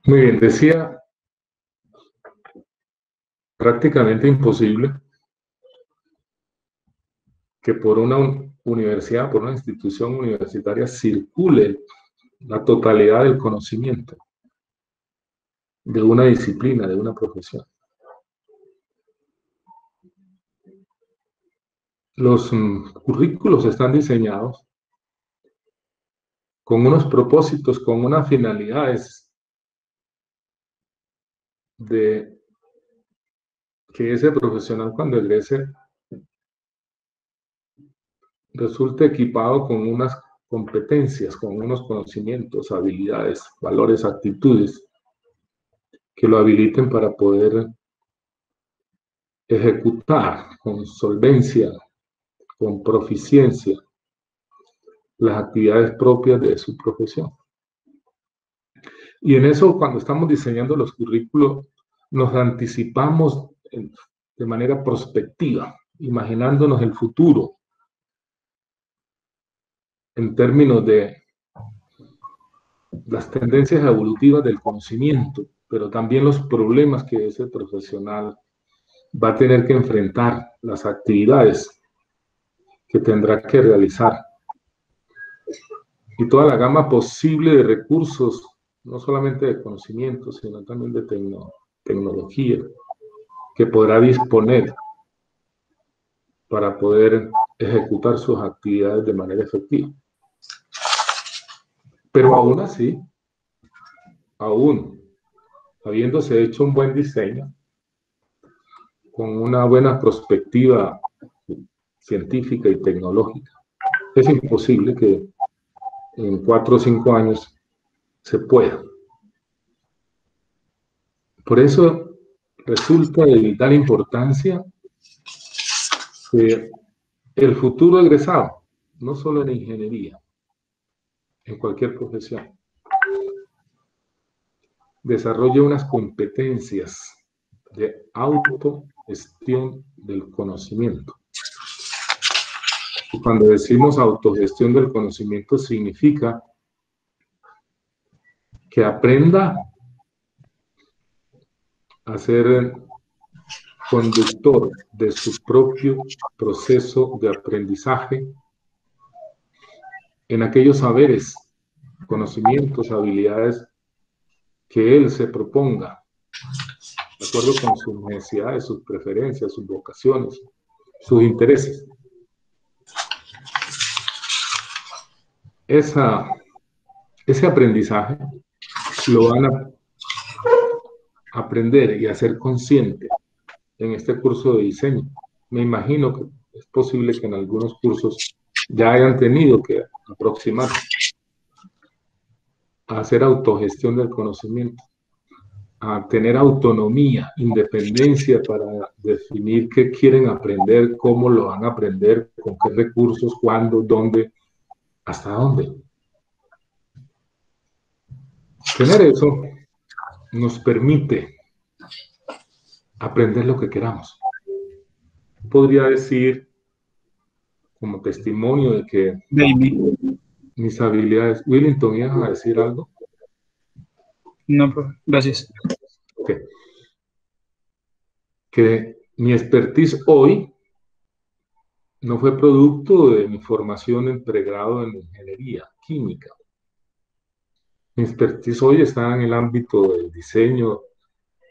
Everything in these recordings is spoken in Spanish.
Muy bien, decía prácticamente imposible que por una universidad, por una institución universitaria, circule la totalidad del conocimiento de una disciplina, de una profesión. Los currículos están diseñados con unos propósitos, con unas finalidades de que ese profesional cuando egrese resulte equipado con unas competencias, con unos conocimientos, habilidades, valores, actitudes que lo habiliten para poder ejecutar con solvencia, con proficiencia, las actividades propias de su profesión. Y en eso, cuando estamos diseñando los currículos, nos anticipamos de manera prospectiva, imaginándonos el futuro en términos de las tendencias evolutivas del conocimiento, pero también los problemas que ese profesional va a tener que enfrentar, las actividades que tendrá que realizar y toda la gama posible de recursos, no solamente de conocimiento, sino también de tecnología, que podrá disponer para poder ejecutar sus actividades de manera efectiva. Pero aún así, aún habiéndose hecho un buen diseño, con una buena perspectiva científica y tecnológica, es imposible que en 4 o 5 años se pueda. Por eso resulta de vital importancia que el futuro egresado, no solo en ingeniería, en cualquier profesión, desarrolle unas competencias de autogestión del conocimiento. Y cuando decimos autogestión del conocimiento, significa que aprenda a ser conductor de su propio proceso de aprendizaje en aquellos saberes, conocimientos, habilidades que él se proponga, de acuerdo con sus necesidades, sus preferencias, sus vocaciones, sus intereses. Ese aprendizaje lo van a aprender y a ser consciente en este curso de diseño. Me imagino que es posible que en algunos cursos ya hayan tenido que aproximarse a hacer autogestión del conocimiento, a tener autonomía, independencia para definir qué quieren aprender, cómo lo van a aprender, con qué recursos, cuándo, dónde, hasta dónde. Tener eso nos permite aprender lo que queramos. Podría decir, como testimonio de que mis habilidades... Willington, ¿ibas a decir algo? No, profe, gracias. Okay. Que mi expertise hoy no fue producto de mi formación en pregrado en ingeniería química. Mi expertise hoy está en el ámbito del diseño,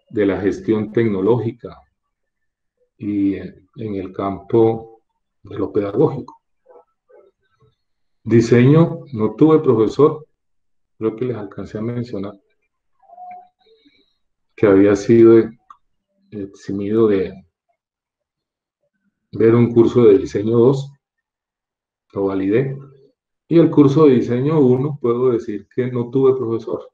de la gestión tecnológica y en el campo de lo pedagógico. Diseño, no tuve profesor, creo que les alcancé a mencionar, que había sido eximido de ver un curso de diseño 2, lo validé, y el curso de diseño 1 puedo decir que no tuve profesor,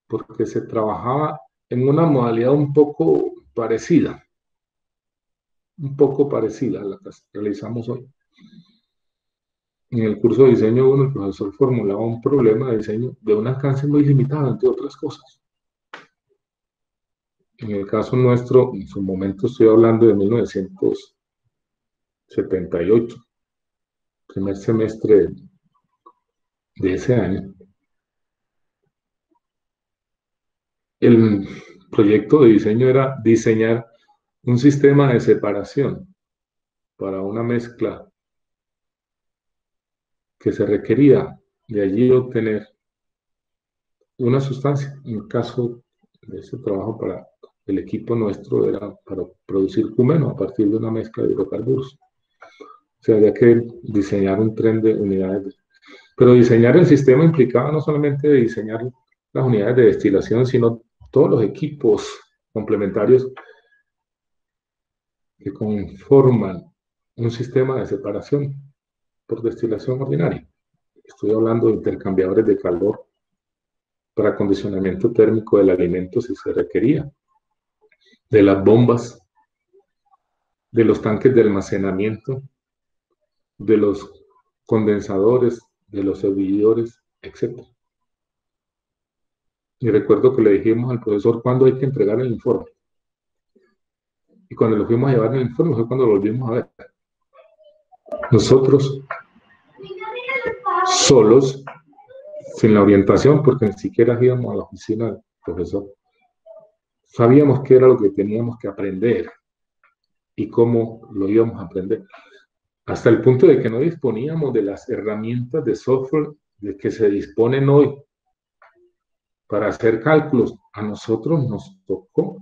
porque se trabajaba en una modalidad un poco parecida a la que realizamos hoy. En el curso de diseño 1, el profesor formulaba un problema de diseño de un alcance muy limitado, entre otras cosas. En el caso nuestro, en su momento estoy hablando de 1978, primer semestre de ese año. El proyecto de diseño era diseñar un sistema de separación para una mezcla que se requería, de allí obtener una sustancia. En el caso de ese trabajo para el equipo nuestro era para producir cumeno a partir de una mezcla de hidrocarburos. O sea, había que diseñar un tren de unidades. Pero diseñar el sistema implicaba no solamente diseñar las unidades de destilación, sino todos los equipos complementarios que conforman un sistema de separación por destilación ordinaria. Estoy hablando de intercambiadores de calor para acondicionamiento térmico del alimento si se requería, de las bombas, de los tanques de almacenamiento, de los condensadores, de los servidores, etc. Y recuerdo que le dijimos al profesor cuándo hay que entregar el informe. Y cuando lo fuimos a llevar el informe fue cuando lo volvimos a ver. Nosotros solos, sin la orientación, porque ni siquiera íbamos a la oficina del profesor, sabíamos qué era lo que teníamos que aprender y cómo lo íbamos a aprender. Hasta el punto de que no disponíamos de las herramientas de software de que se disponen hoy para hacer cálculos. A nosotros nos tocó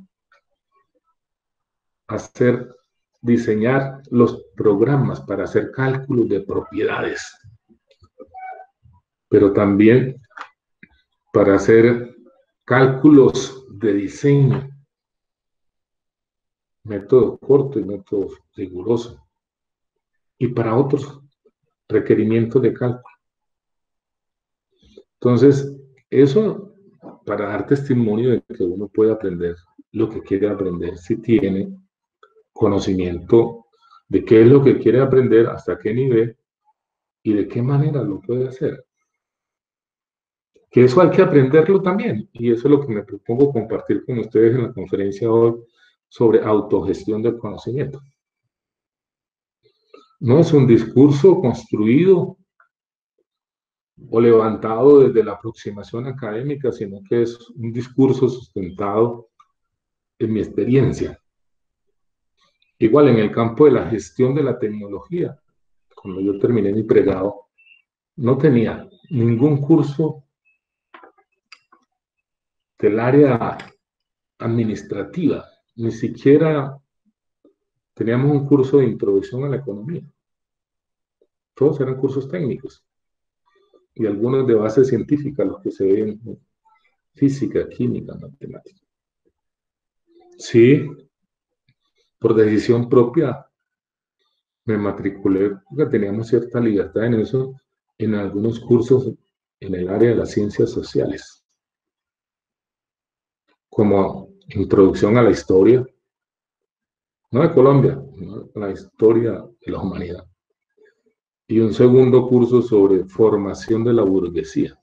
diseñar los programas para hacer cálculos de propiedades, pero también para hacer cálculos de diseño, método corto y método riguroso, y para otros requerimientos de cálculo. Entonces, eso para dar testimonio de que uno puede aprender lo que quiere aprender si tiene conocimiento de qué es lo que quiere aprender, hasta qué nivel y de qué manera lo puede hacer. Que eso hay que aprenderlo también, y eso es lo que me propongo compartir con ustedes en la conferencia hoy sobre autogestión del conocimiento. No es un discurso construido o levantado desde la aproximación académica, sino que es un discurso sustentado en mi experiencia. Igual en el campo de la gestión de la tecnología, cuando yo terminé mi pregrado, no tenía ningún curso del área administrativa, ni siquiera teníamos un curso de introducción a la economía. Todos eran cursos técnicos y algunos de base científica, los que se ven física, química, matemática. Sí, por decisión propia me matriculé porque teníamos cierta libertad en eso, en algunos cursos en el área de las ciencias sociales, como introducción a la historia, no de Colombia, sino la historia de la humanidad. Y un segundo curso sobre formación de la burguesía.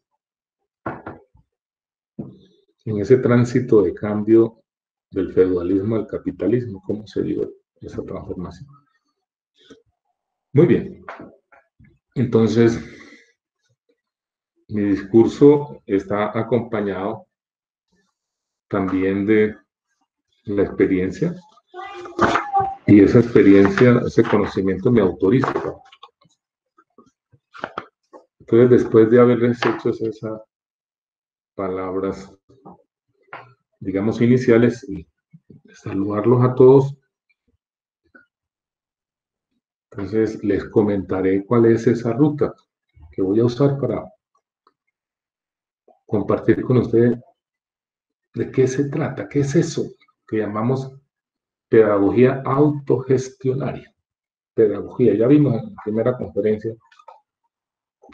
En ese tránsito de cambio del feudalismo al capitalismo, ¿cómo se dio esa transformación? Muy bien. Entonces, mi discurso está acompañado también de la experiencia, y esa experiencia, ese conocimiento me autoriza. Entonces, después de haberles hecho esas palabras, digamos, iniciales, y saludarlos a todos, entonces les comentaré cuál es esa ruta que voy a usar para compartir con ustedes de qué se trata, qué es eso que llamamos pedagogía autogestionaria. Pedagogía, ya vimos en la primera conferencia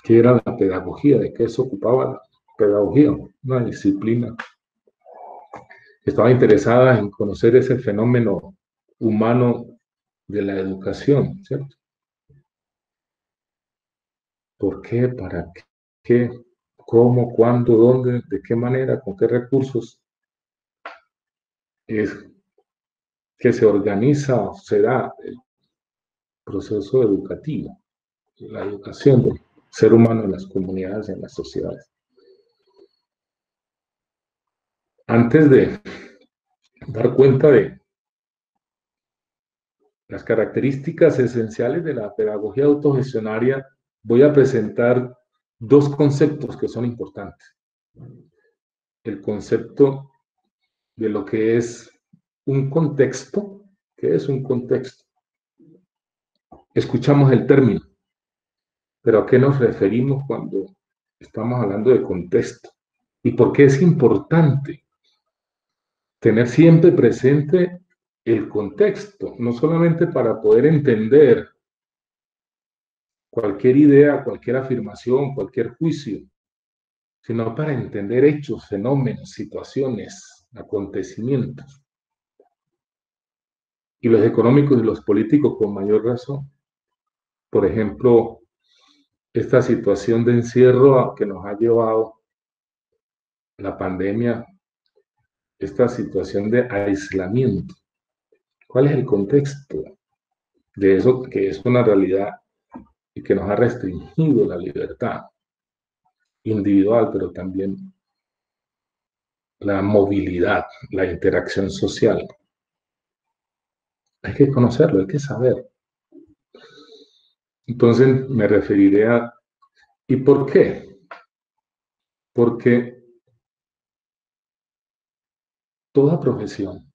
qué era la pedagogía, de qué se ocupaba la pedagogía, una disciplina que estaba interesada en conocer ese fenómeno humano de la educación, ¿cierto? ¿Por qué? ¿Para qué? ¿Cómo? ¿Cuándo? ¿Dónde? ¿De qué manera? ¿Con qué recursos? Es que se organiza, se da el proceso educativo, la educación del ser humano en las comunidades, en las sociedades. Antes de dar cuenta de las características esenciales de la pedagogía autogestionaria, voy a presentar dos conceptos que son importantes. El concepto de lo que es un contexto. ¿Qué es un contexto? Escuchamos el término, pero ¿a qué nos referimos cuando estamos hablando de contexto? ¿Y por qué es importante tener siempre presente el contexto? No solamente para poder entender cualquier idea, cualquier afirmación, cualquier juicio, sino para entender hechos, fenómenos, situaciones, acontecimientos. Y los económicos y los políticos con mayor razón. Por ejemplo, esta situación de encierro que nos ha llevado la pandemia, esta situación de aislamiento. ¿Cuál es el contexto de eso que es una realidad y que nos ha restringido la libertad individual, pero también la movilidad, la interacción social? Hay que conocerlo, hay que saber. Entonces me referiré a ¿y por qué? Porque toda profesión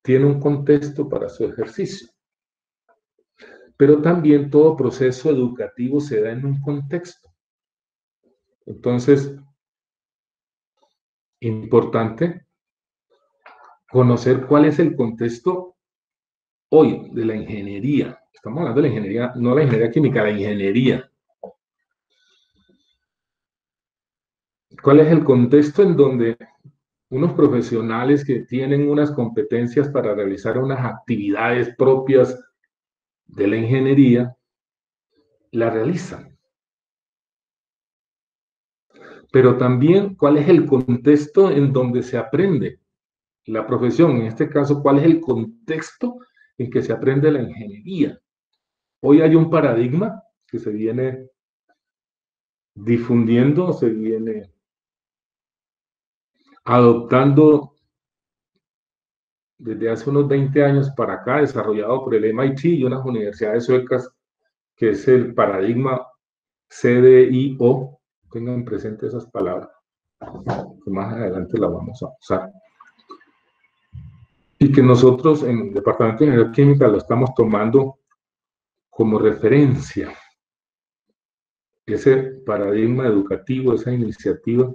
tiene un contexto para su ejercicio, pero también todo proceso educativo se da en un contexto. Entonces, importante conocer cuál es el contexto hoy de la ingeniería. Estamos hablando de la ingeniería, no la ingeniería química, la ingeniería. ¿Cuál es el contexto en donde unos profesionales que tienen unas competencias para realizar unas actividades propias de la ingeniería la realizan? Pero también cuál es el contexto en donde se aprende la profesión, en este caso, cuál es el contexto en que se aprende la ingeniería. Hoy hay un paradigma que se viene difundiendo, se viene adoptando desde hace unos 20 años para acá, desarrollado por el MIT y unas universidades suecas, que es el paradigma CDIO. Tengan presente esas palabras, que más adelante las vamos a usar. Y que nosotros en el Departamento de Ingeniería Química lo estamos tomando como referencia. Ese paradigma educativo, esa iniciativa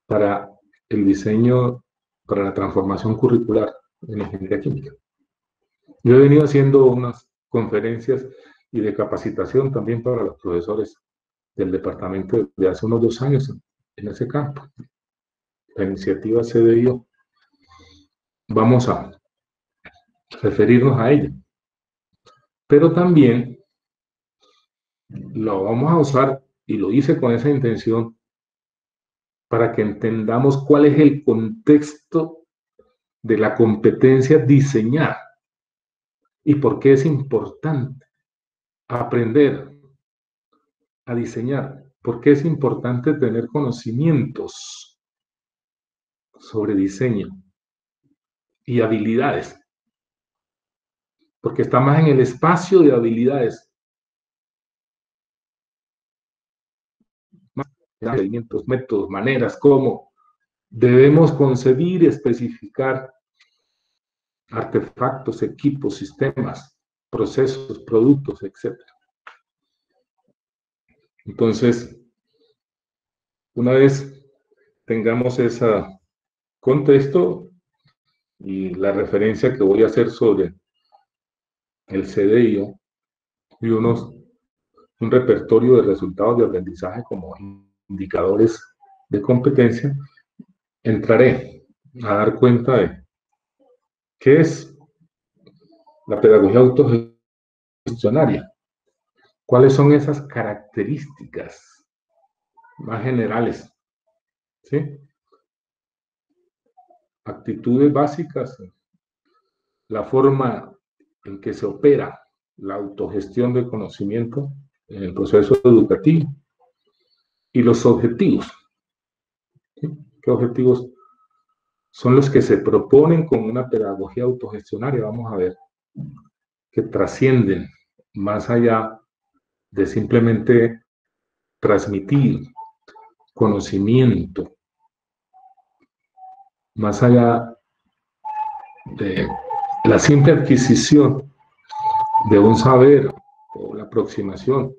para el diseño, para la transformación curricular en ingeniería química. Yo he venido haciendo unas conferencias y de capacitación también para los profesores del departamento de hace unos 2 años en ese campo. La iniciativa CDIO. Vamos a referirnos a ella. Pero también lo vamos a usar, y lo hice con esa intención, para que entendamos cuál es el contexto de la competencia diseñar y por qué es importante aprender a diseñar, por qué es importante tener conocimientos sobre diseño y habilidades, porque está más en el espacio de habilidades, más procedimientos, métodos, maneras, cómo debemos concebir y especificar artefactos, equipos, sistemas, procesos, productos, etc. Entonces, una vez tengamos ese contexto y la referencia que voy a hacer sobre el CDIO y un repertorio de resultados de aprendizaje como indicadores de competencia, entraré a dar cuenta de qué es la pedagogía autogestionaria, cuáles son esas características más generales, ¿sí? Actitudes básicas, la forma en que se opera la autogestión del conocimiento en el proceso educativo y los objetivos. ¿Sí? ¿Qué objetivos son los que se proponen con una pedagogía autogestionaria, vamos a ver, que trascienden más allá de simplemente transmitir conocimiento, más allá de la simple adquisición de un saber o la aproximación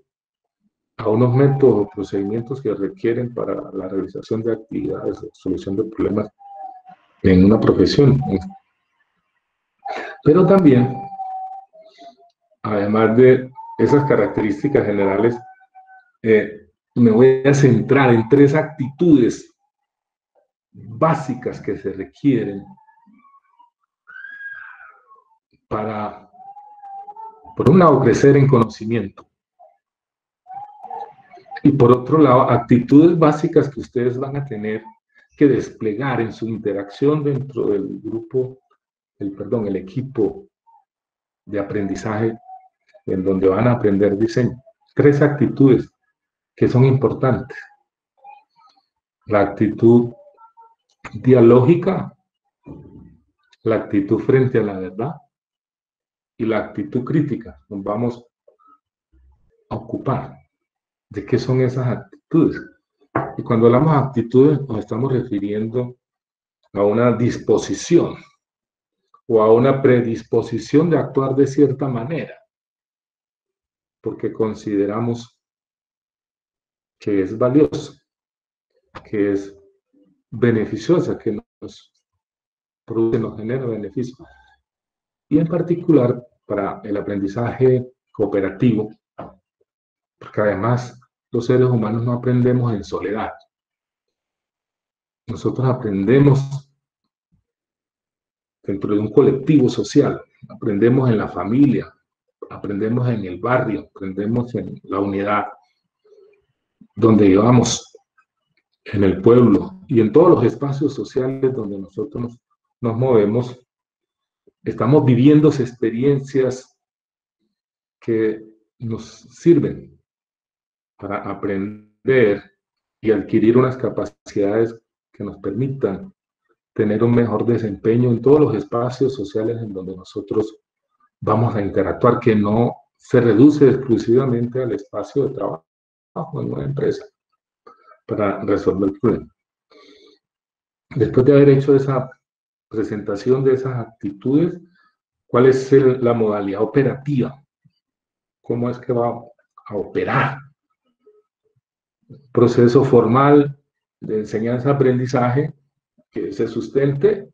a unos métodos o procedimientos que requieren para la realización de actividades, solución de problemas en una profesión. Pero también, además de esas características generales, me voy a centrar en 3 actitudes básicas que se requieren para, por un lado, crecer en conocimiento y por otro lado, actitudes básicas que ustedes van a tener que desplegar en su interacción dentro del grupo, el equipo de aprendizaje en donde van a aprender diseño. 3 actitudes que son importantes. La actitud dialógica, la actitud frente a la verdad y la actitud crítica. Nos vamos a ocupar de qué son esas actitudes. Y cuando hablamos de actitudes, nos estamos refiriendo a una disposición o a una predisposición de actuar de cierta manera, porque consideramos que es valiosa, que es beneficiosa, que nos produce, nos genera beneficio. Y en particular para el aprendizaje cooperativo, porque además los seres humanos no aprendemos en soledad. Nosotros aprendemos dentro de un colectivo social, aprendemos en la familia, aprendemos en el barrio, aprendemos en la unidad donde llevamos, en el pueblo y en todos los espacios sociales donde nosotros nos movemos. Estamos viviendo experiencias que nos sirven para aprender y adquirir unas capacidades que nos permitan tener un mejor desempeño en todos los espacios sociales en donde nosotros vamos a interactuar, que no se reduce exclusivamente al espacio de trabajo en una empresa para resolver el problema. Después de haber hecho esa presentación de esas actitudes, ¿cuál es la modalidad operativa? ¿Cómo es que va a operar? Proceso formal de enseñanza-aprendizaje que se sustente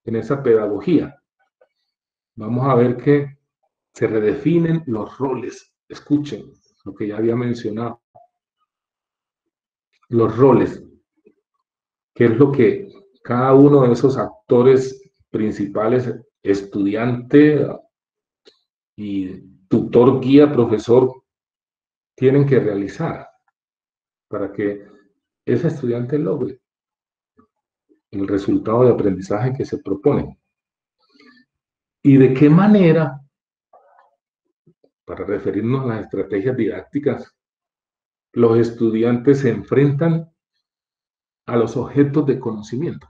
en esa pedagogía. Vamos a ver que se redefinen los roles. Escuchen lo que ya había mencionado. Los roles, que es lo que cada uno de esos actores principales, estudiante y tutor, guía, profesor, tienen que realizar para que ese estudiante logre el resultado de aprendizaje que se propone. ¿Y de qué manera, para referirnos a las estrategias didácticas, los estudiantes se enfrentan a los objetos de conocimiento?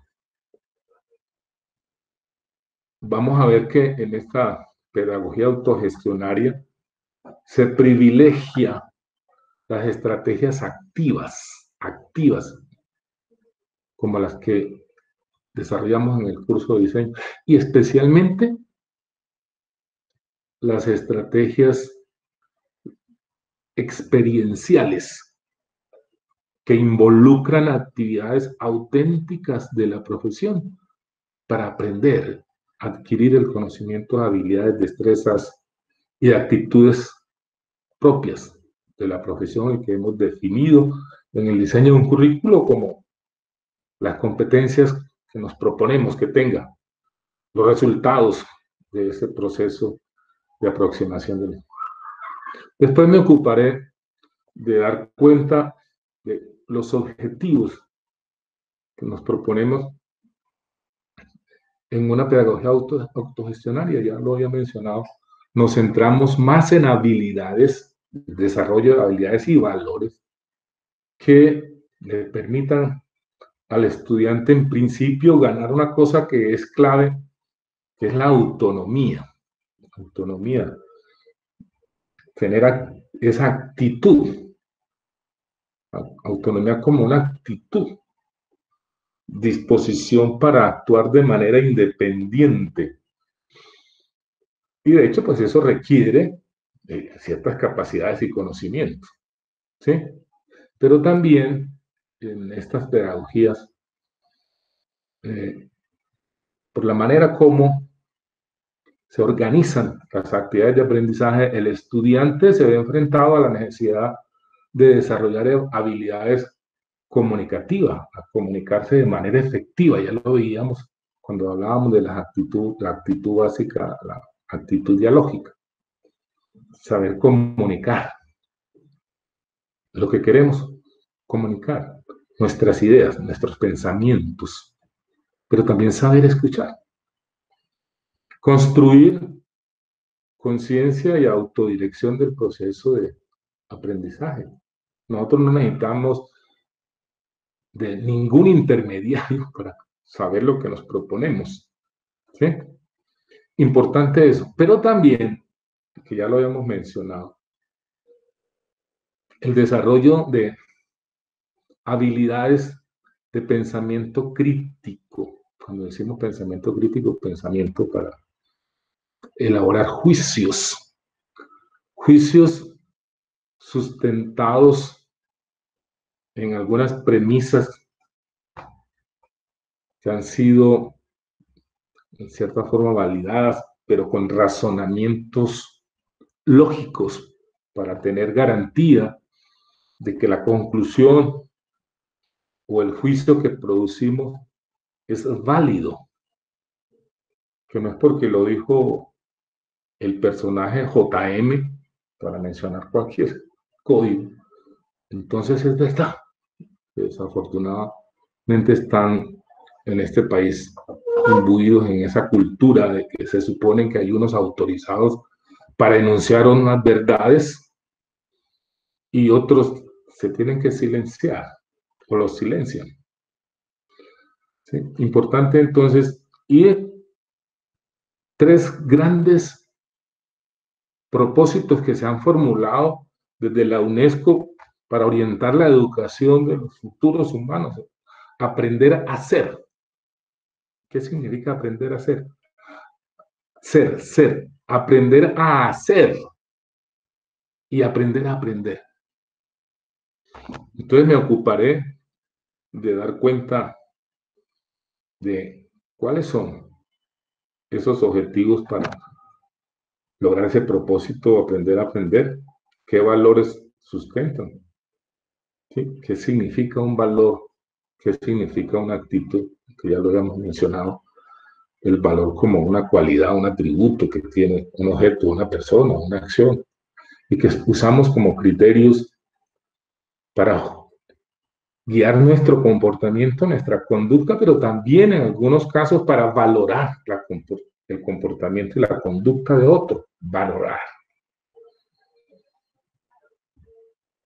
Vamos a ver que en esta pedagogía autogestionaria se privilegia las estrategias activas, como las que desarrollamos en el curso de diseño, y especialmente las estrategias experienciales que involucran actividades auténticas de la profesión para aprender, adquirir el conocimiento de habilidades, destrezas y de actitudes propias de la profesión y que hemos definido en el diseño de un currículo como las competencias que nos proponemos que tenga, los resultados de ese proceso de aproximación del lenguaje. Después me ocuparé de dar cuenta de los objetivos que nos proponemos en una pedagogía autogestionaria, ya lo había mencionado. Nos centramos más en habilidades, desarrollo de habilidades y valores que le permitan al estudiante en principio ganar una cosa que es clave, que es la autonomía. Autonomía, tener esa actitud, autonomía como una actitud, disposición para actuar de manera independiente. Y de hecho, pues eso requiere ciertas capacidades y conocimientos, ¿sí? Pero también en estas pedagogías, por la manera como se organizan las actividades de aprendizaje, el estudiante se ve enfrentado a la necesidad de desarrollar habilidades comunicativas, a comunicarse de manera efectiva. Ya lo veíamos cuando hablábamos de la actitud básica, la actitud dialógica. Saber comunicar lo que queremos comunicar, nuestras ideas, nuestros pensamientos, pero también saber escuchar. Construir conciencia y autodirección del proceso de aprendizaje. Nosotros no necesitamos de ningún intermediario para saber lo que nos proponemos, ¿sí? Importante eso, pero también, que ya lo habíamos mencionado, el desarrollo de habilidades de pensamiento crítico. Cuando decimos pensamiento crítico, pensamiento para elaborar juicios sustentados en algunas premisas que han sido en cierta forma validadas, pero con razonamientos lógicos para tener garantía de que la conclusión o el juicio que producimos es válido, que no es porque lo dijo el personaje JM, para mencionar cualquier código, entonces es verdad. Desafortunadamente están en este país imbuidos en esa cultura de que se supone que hay unos autorizados para enunciar unas verdades y otros se tienen que silenciar o los silencian. ¿Sí? Importante entonces, y tres grandes propósitos que se han formulado desde la UNESCO para orientar la educación de los futuros humanos. Aprender a ser. ¿Qué significa aprender a ser? Ser. Aprender a hacer y aprender a aprender. Entonces me ocuparé de dar cuenta de cuáles son esos objetivos para lograr ese propósito, aprender a aprender, qué valores sustentan, ¿sí? ¿Qué significa un valor? ¿Qué significa una actitud? Que ya lo habíamos mencionado, el valor como una cualidad, un atributo que tiene un objeto, una persona, una acción, y que usamos como criterios para guiar nuestro comportamiento, nuestra conducta, pero también en algunos casos para valorar el comportamiento y la conducta de otro, valorar.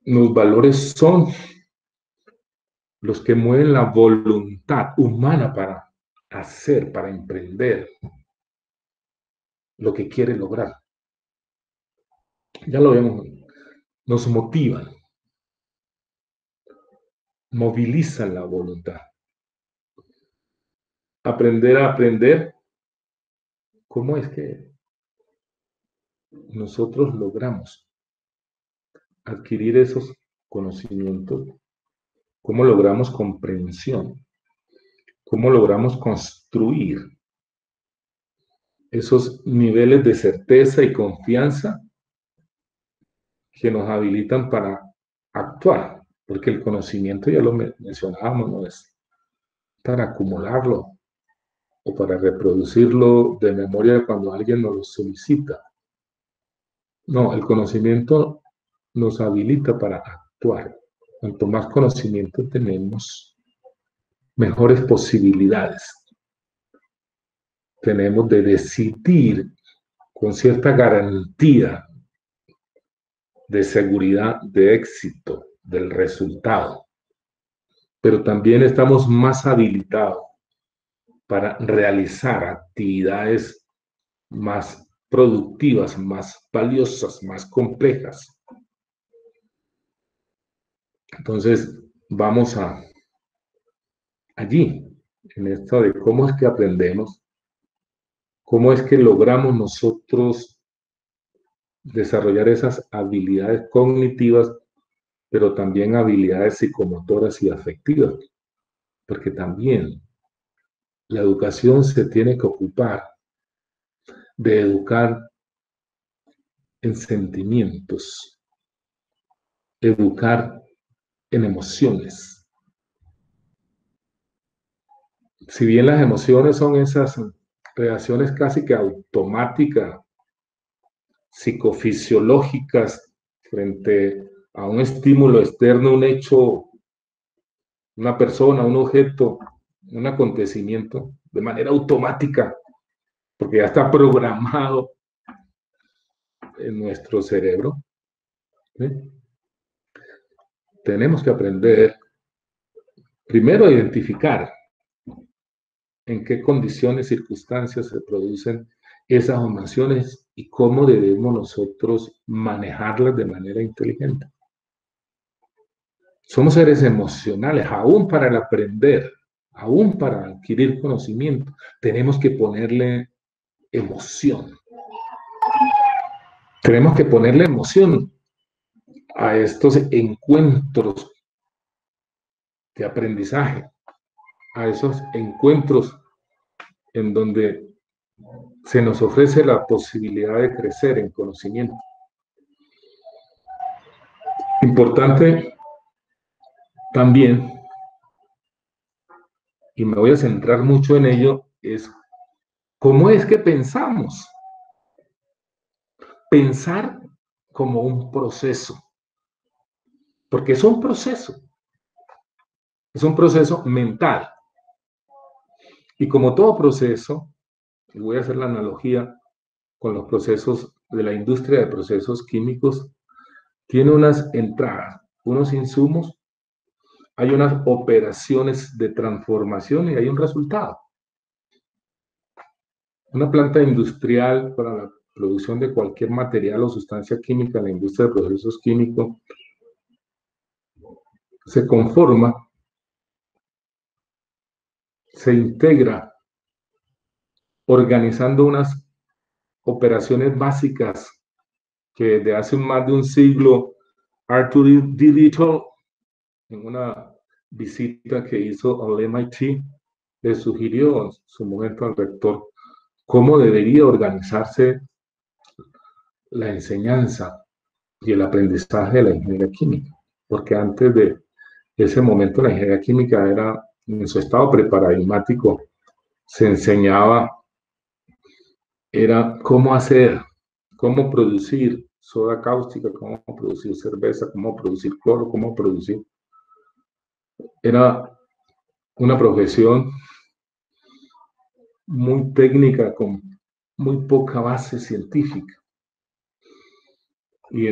Los valores son los que mueven la voluntad humana para hacer, para emprender lo que quiere lograr. Ya lo vemos, nos motivan, movilizan la voluntad. Aprender a aprender, ¿cómo es que nosotros logramos adquirir esos conocimientos? ¿Cómo logramos comprensión? ¿Cómo logramos construir esos niveles de certeza y confianza que nos habilitan para actuar? Porque el conocimiento, ya lo mencionábamos, no es para acumularlo o para reproducirlo de memoria cuando alguien nos lo solicita. No, el conocimiento nos habilita para actuar. Cuanto más conocimiento tenemos, mejores posibilidades tenemos de decidir con cierta garantía de seguridad, de éxito, del resultado. pero también estamos más habilitados para realizar actividades más productivas, más valiosas, más complejas. Entonces, vamos allí, en esto de cómo es que aprendemos, cómo es que logramos nosotros desarrollar esas habilidades cognitivas, pero también habilidades psicomotoras y afectivas, porque también la educación se tiene que ocupar de educar en sentimientos, educar en emociones. Si bien las emociones son esas reacciones casi que automáticas, psicofisiológicas, frente a un estímulo externo, un hecho, una persona, un objeto, un acontecimiento, de manera automática, porque ya está programado en nuestro cerebro. ¿Sí? Tenemos que aprender primero a identificar en qué condiciones, circunstancias se producen esas emociones y cómo debemos nosotros manejarlas de manera inteligente. Somos seres emocionales, aún para el aprender, aún para adquirir conocimiento, tenemos que ponerle emoción. Tenemos que ponerle emoción a estos encuentros de aprendizaje, a esos encuentros en donde se nos ofrece la posibilidad de crecer en conocimiento. Importante también, y me voy a centrar mucho en ello, es cómo es que pensamos. Pensar como un proceso, porque es un proceso mental. Y como todo proceso, y voy a hacer la analogía con los procesos de la industria de procesos químicos, tiene unas entradas, unos insumos, hay unas operaciones de transformación y hay un resultado. Una planta industrial para la producción de cualquier material o sustancia química en la industria de procesos químicos se conforma, se integra organizando unas operaciones básicas que desde hace más de un siglo Arthur D. Little, en una visita que hizo al MIT, le sugirió en su momento al rector cómo debería organizarse la enseñanza y el aprendizaje de la ingeniería química, porque antes de ese momento la ingeniería química era, en su estado preparadigmático, se enseñaba, era cómo hacer, cómo producir soda cáustica, cómo producir cerveza, cómo producir cloro, cómo producir. Era una profesión muy técnica, con muy poca base científica. Y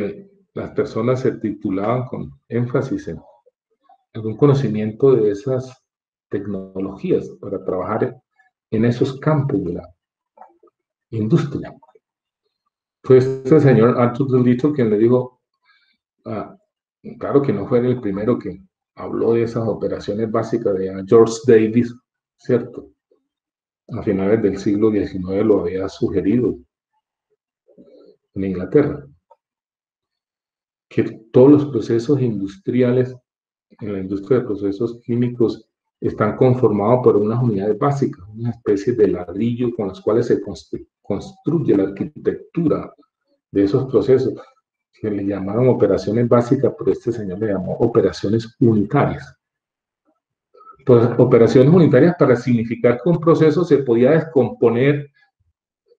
las personas se titulaban con énfasis en algún conocimiento de esas tecnologías para trabajar en esos campos de la industria. Fue este señor Arthur D. Little quien le dijo, claro que no fue el primero que habló de esas operaciones básicas de George Davis, ¿cierto? A finales del siglo XIX lo había sugerido en Inglaterra, que todos los procesos industriales en la industria de procesos químicos están conformados por unas unidades básicas, una especie de ladrillo con las cuales se construye la arquitectura de esos procesos, que le llamaron operaciones básicas, pero este señor le llamó operaciones unitarias. Pues, operaciones unitarias para significar que un proceso se podía descomponer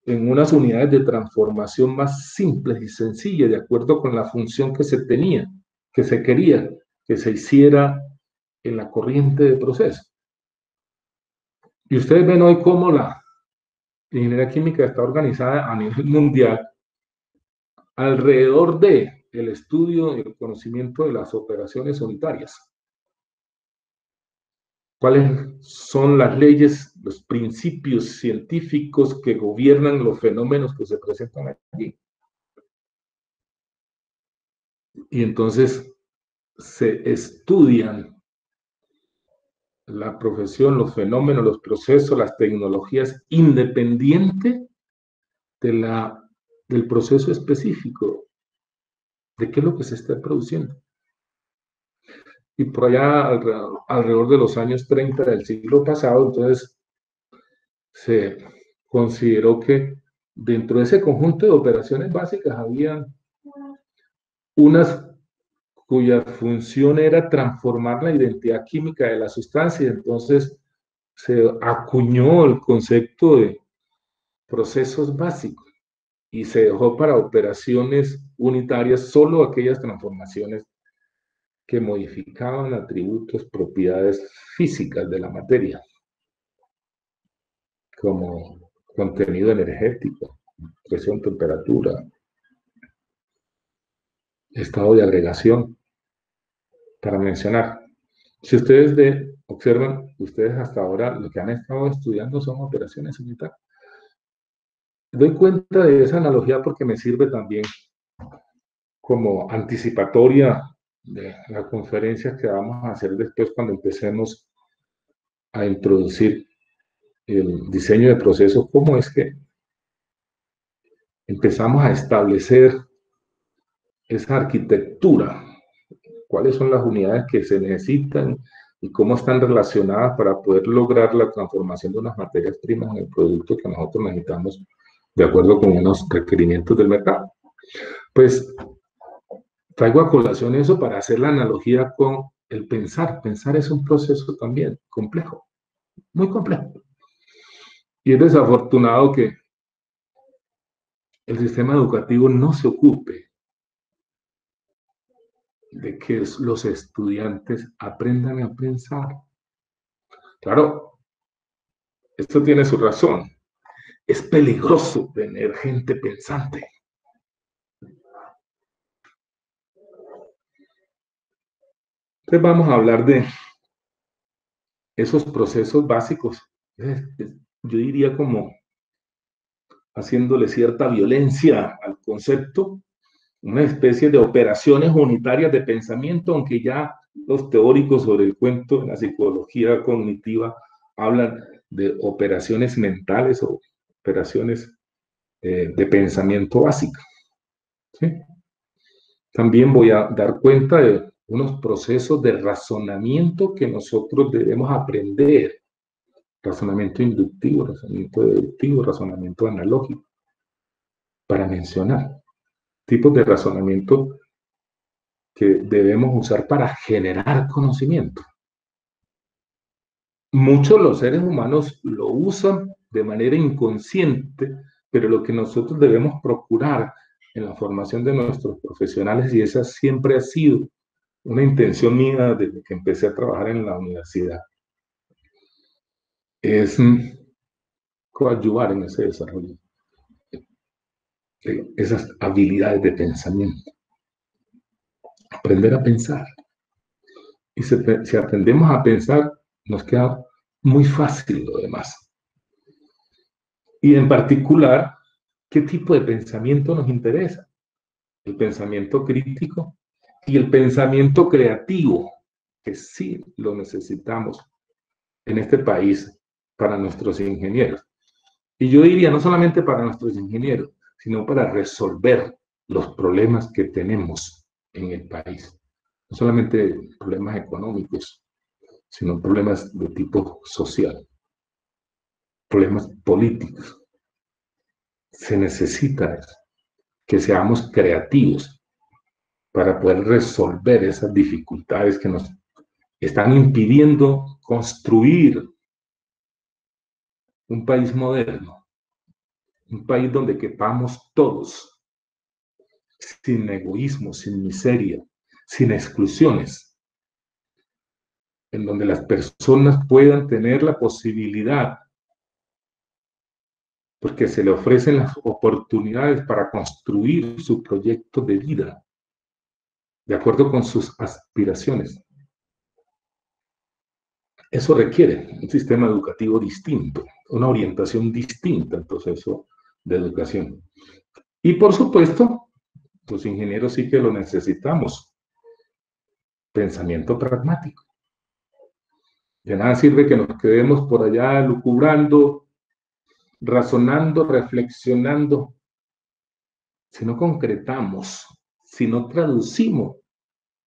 en unas unidades de transformación más simples y sencillas, de acuerdo con la función que se tenía, que se quería que se hiciera en la corriente de proceso. Y ustedes ven hoy cómo la ingeniería química está organizada a nivel mundial alrededor de el estudio y el conocimiento de las operaciones unitarias. cuáles son las leyes, los principios científicos que gobiernan los fenómenos que se presentan allí. Y entonces se estudian la profesión, los fenómenos, los procesos, las tecnologías, independiente del proceso específico, de qué es lo que se está produciendo. Y por allá, alrededor de los años 30 del siglo pasado, entonces se consideró que dentro de ese conjunto de operaciones básicas había unas cuya función era transformar la identidad química de la sustancia. Entonces se acuñó el concepto de procesos básicos y se dejó para operaciones unitarias solo aquellas transformaciones que modificaban atributos, propiedades físicas de la materia, como contenido energético, presión, temperatura, estado de agregación, para mencionar. Si ustedes observan, ustedes hasta ahora lo que han estado estudiando son operaciones unitarias. Doy cuenta de esa analogía porque me sirve también como anticipatoria de la conferencia que vamos a hacer después cuando empecemos a introducir el diseño de procesos, cómo es que empezamos a establecer esa arquitectura, cuáles son las unidades que se necesitan y cómo están relacionadas para poder lograr la transformación de unas materias primas en el producto que nosotros necesitamos de acuerdo con unos requerimientos del mercado. Pues traigo a colación eso para hacer la analogía con el pensar. Pensar es un proceso también complejo, muy complejo. Y es desafortunado que el sistema educativo no se ocupe de que los estudiantes aprendan a pensar. Claro, esto tiene su razón. Es peligroso tener gente pensante. Entonces vamos a hablar de esos procesos básicos. Yo diría como haciéndole cierta violencia al concepto, una especie de operaciones unitarias de pensamiento, aunque ya los teóricos sobre el cuento en la psicología cognitiva hablan de operaciones mentales o operaciones de pensamiento básico. ¿Sí? También voy a dar cuenta de unos procesos de razonamiento que nosotros debemos aprender. Razonamiento inductivo, razonamiento deductivo, razonamiento analógico, para mencionar tipos de razonamiento que debemos usar para generar conocimiento. Muchos los seres humanos lo usan de manera inconsciente, pero lo que nosotros debemos procurar en la formación de nuestros profesionales, y esa siempre ha sido una intención mía desde que empecé a trabajar en la universidad, es coadyuvar en ese desarrollo de esas habilidades de pensamiento, aprender a pensar. Y si aprendemos a pensar, nos queda muy fácil lo demás. Y en particular, ¿qué tipo de pensamiento nos interesa? El pensamiento crítico y el pensamiento creativo, que sí lo necesitamos en este país para nuestros ingenieros. Y yo diría, no solamente para nuestros ingenieros, sino para resolver los problemas que tenemos en el país. No solamente problemas económicos, sino problemas de tipo social, problemas políticos. Se necesita eso, que seamos creativos para poder resolver esas dificultades que nos están impidiendo construir un país moderno, un país donde quepamos todos, sin egoísmo, sin miseria, sin exclusiones, en donde las personas puedan tener la posibilidad, porque se le ofrecen las oportunidades para construir su proyecto de vida, de acuerdo con sus aspiraciones. Eso requiere un sistema educativo distinto, una orientación distinta al proceso de educación. Y por supuesto, los ingenieros sí que lo necesitamos. Pensamiento pragmático. De nada sirve que nos quedemos por allá lucubrando, razonando, reflexionando, si no concretamos, si no traducimos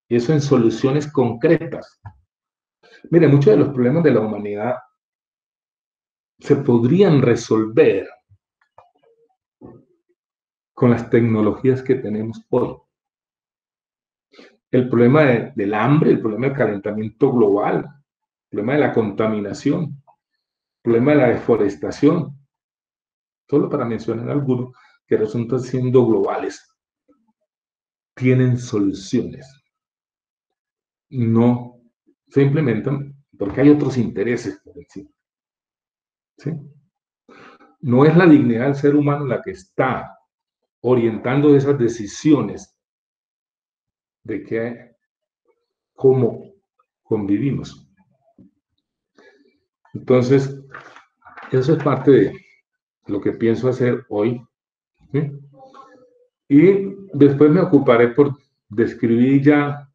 eso en soluciones concretas. Mire, muchos de los problemas de la humanidad se podrían resolver con las tecnologías que tenemos hoy. El problema del hambre, el problema del calentamiento global, el problema de la contaminación, el problema de la deforestación, solo para mencionar algunos que resultan siendo globales, tienen soluciones. No se implementan porque hay otros intereses por encima. ¿Sí? No es la dignidad del ser humano la que está orientando esas decisiones de cómo convivimos. Entonces, eso es parte de lo que pienso hacer hoy. ¿Sí? Y después me ocuparé por describir ya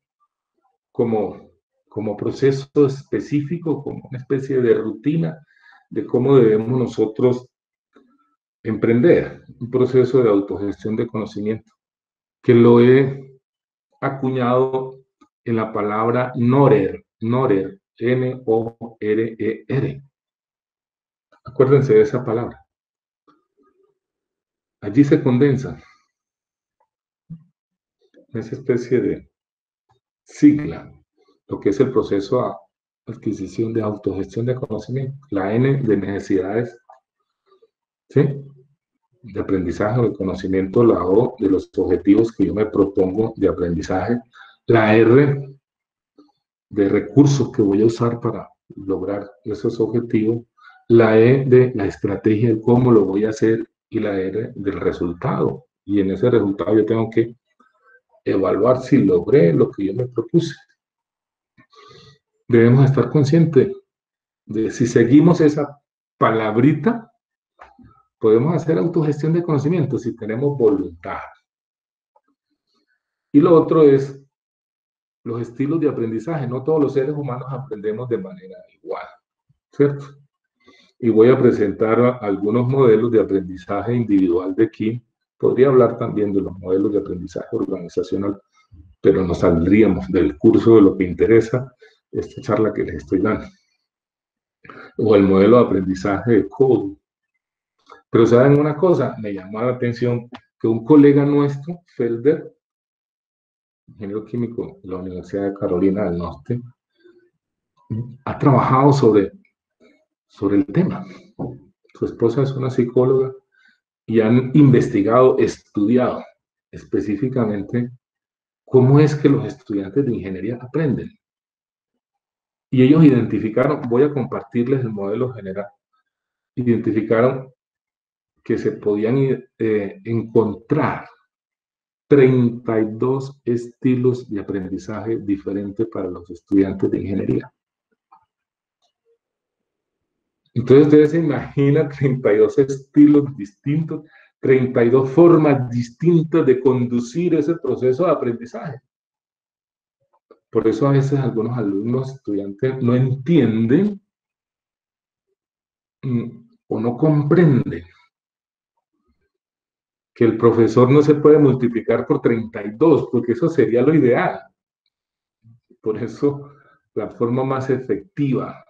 como proceso específico, como una especie de rutina de cómo debemos nosotros emprender un proceso de autogestión de conocimiento, que lo he acuñado en la palabra NORER, NORER, N-O-R-E-R. Acuérdense de esa palabra. Allí se condensa esa especie de sigla, lo que es el proceso de adquisición de autogestión de conocimiento, la N de necesidades, ¿sí?, de aprendizaje o de conocimiento, la O de los objetivos que yo me propongo de aprendizaje, la R de recursos que voy a usar para lograr esos objetivos, la E de la estrategia de cómo lo voy a hacer y la R del resultado. Y en ese resultado yo tengo que evaluar si logré lo que yo me propuse. Debemos estar conscientes de si seguimos esa palabrita, podemos hacer autogestión de conocimiento si tenemos voluntad. Y lo otro es los estilos de aprendizaje. No todos los seres humanos aprendemos de manera igual, ¿cierto? Y voy a presentar algunos modelos de aprendizaje individual de Kim. Podría hablar también de los modelos de aprendizaje organizacional, pero nos saldríamos del curso de lo que interesa esta charla que les estoy dando. O el modelo de aprendizaje de Code. Pero ¿saben una cosa? Me llamó la atención que un colega nuestro, Felder, ingeniero químico de la Universidad de Carolina del Norte, ha trabajado sobre el tema. Su esposa es una psicóloga y han investigado, estudiado específicamente cómo es que los estudiantes de ingeniería aprenden. Y ellos identificaron, voy a compartirles el modelo general, identificaron que se podían encontrar 32 estilos de aprendizaje diferentes para los estudiantes de ingeniería. Entonces ustedes se imaginan 32 estilos distintos, 32 formas distintas de conducir ese proceso de aprendizaje. Por eso a veces algunos alumnos, estudiantes, no entienden o no comprenden que el profesor no se puede multiplicar por 32, porque eso sería lo ideal. Por eso la forma más efectiva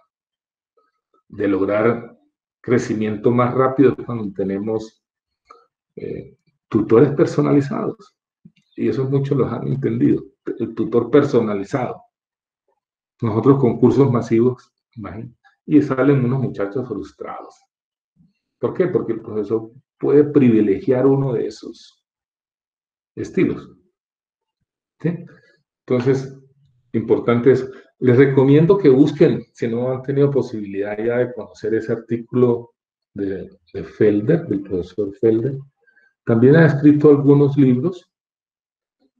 de lograr crecimiento más rápido es cuando tenemos tutores personalizados. Y eso muchos los han entendido. El tutor personalizado. Nosotros con cursos masivos, imagínate, y salen unos muchachos frustrados. ¿Por qué? Porque el profesor puede privilegiar uno de esos estilos. ¿Sí? Entonces, importante es, les recomiendo que busquen, si no han tenido posibilidad ya de conocer ese artículo de Felder, del profesor Felder. También ha escrito algunos libros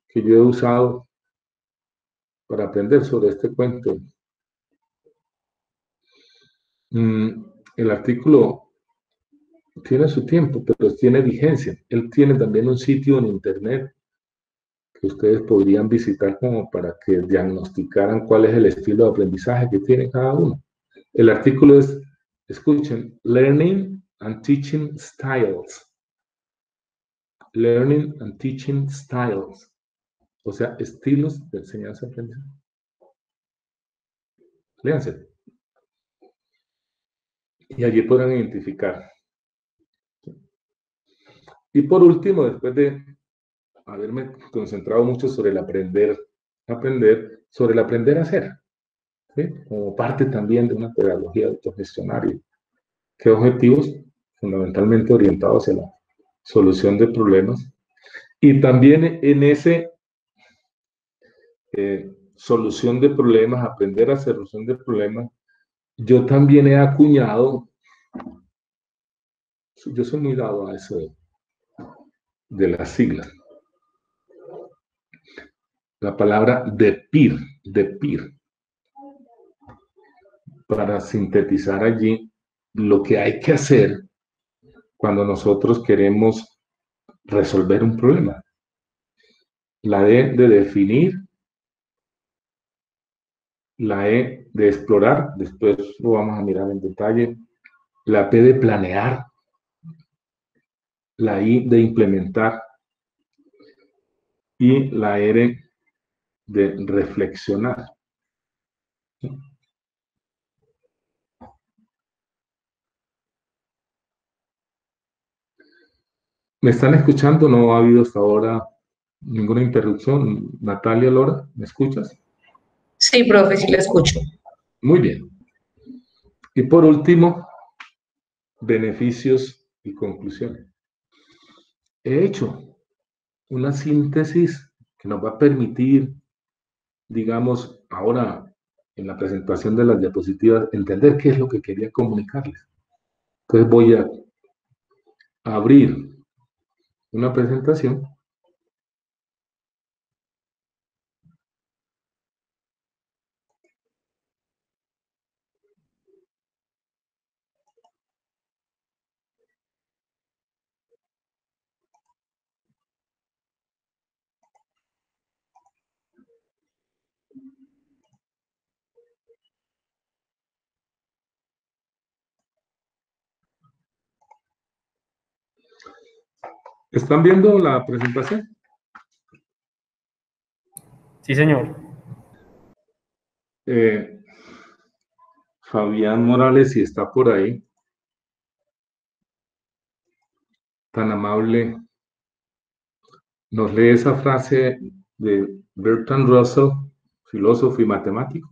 que yo he usado para aprender sobre este cuento El artículo tiene su tiempo, pero tiene vigencia. Él tiene también un sitio en internet que ustedes podrían visitar como para que diagnosticaran cuál es el estilo de aprendizaje que tiene cada uno. El artículo es, escuchen, Learning and Teaching Styles. Learning and Teaching Styles. O sea, estilos de enseñanza-aprendizaje. Léanse. Y allí podrán identificar. Y por último, después de haberme concentrado mucho sobre el aprender, sobre el aprender a hacer, ¿sí? Como parte también de una pedagogía autogestionaria. ¿Qué objetivos? Fundamentalmente orientados hacia la solución de problemas. Y también en ese solución de problemas, aprender a solución de problemas, yo también he acuñado, yo soy muy dado a eso de las siglas, la palabra de PIR, para sintetizar allí lo que hay que hacer cuando nosotros queremos resolver un problema. La D de definir, la E de explorar, después lo vamos a mirar en detalle, la P de planear, la I de implementar y la R de reflexionar. ¿Me están escuchando? No ha habido hasta ahora ninguna interrupción. Natalia, Lora, ¿me escuchas? Sí, profe, sí la escucho. Muy bien. Y por último, beneficios y conclusiones. He hecho una síntesis que nos va a permitir, digamos, ahora en la presentación de las diapositivas, entender qué es lo que quería comunicarles. Entonces voy a abrir una presentación. ¿Están viendo la presentación? Sí, señor. Fabián Morales, si está por ahí, tan amable, nos lee esa frase de Bertrand Russell, filósofo y matemático,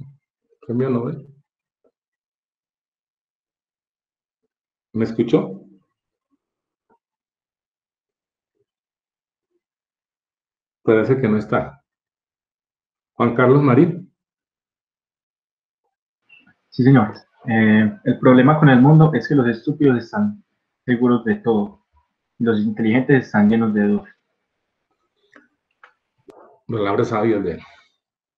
premio Nobel. ¿Me escuchó? Parece que no está. Juan Carlos Marín. Sí, señor. El problema con el mundo es que los estúpidos están seguros de todo y los inteligentes están llenos de dudas. Palabras sabias de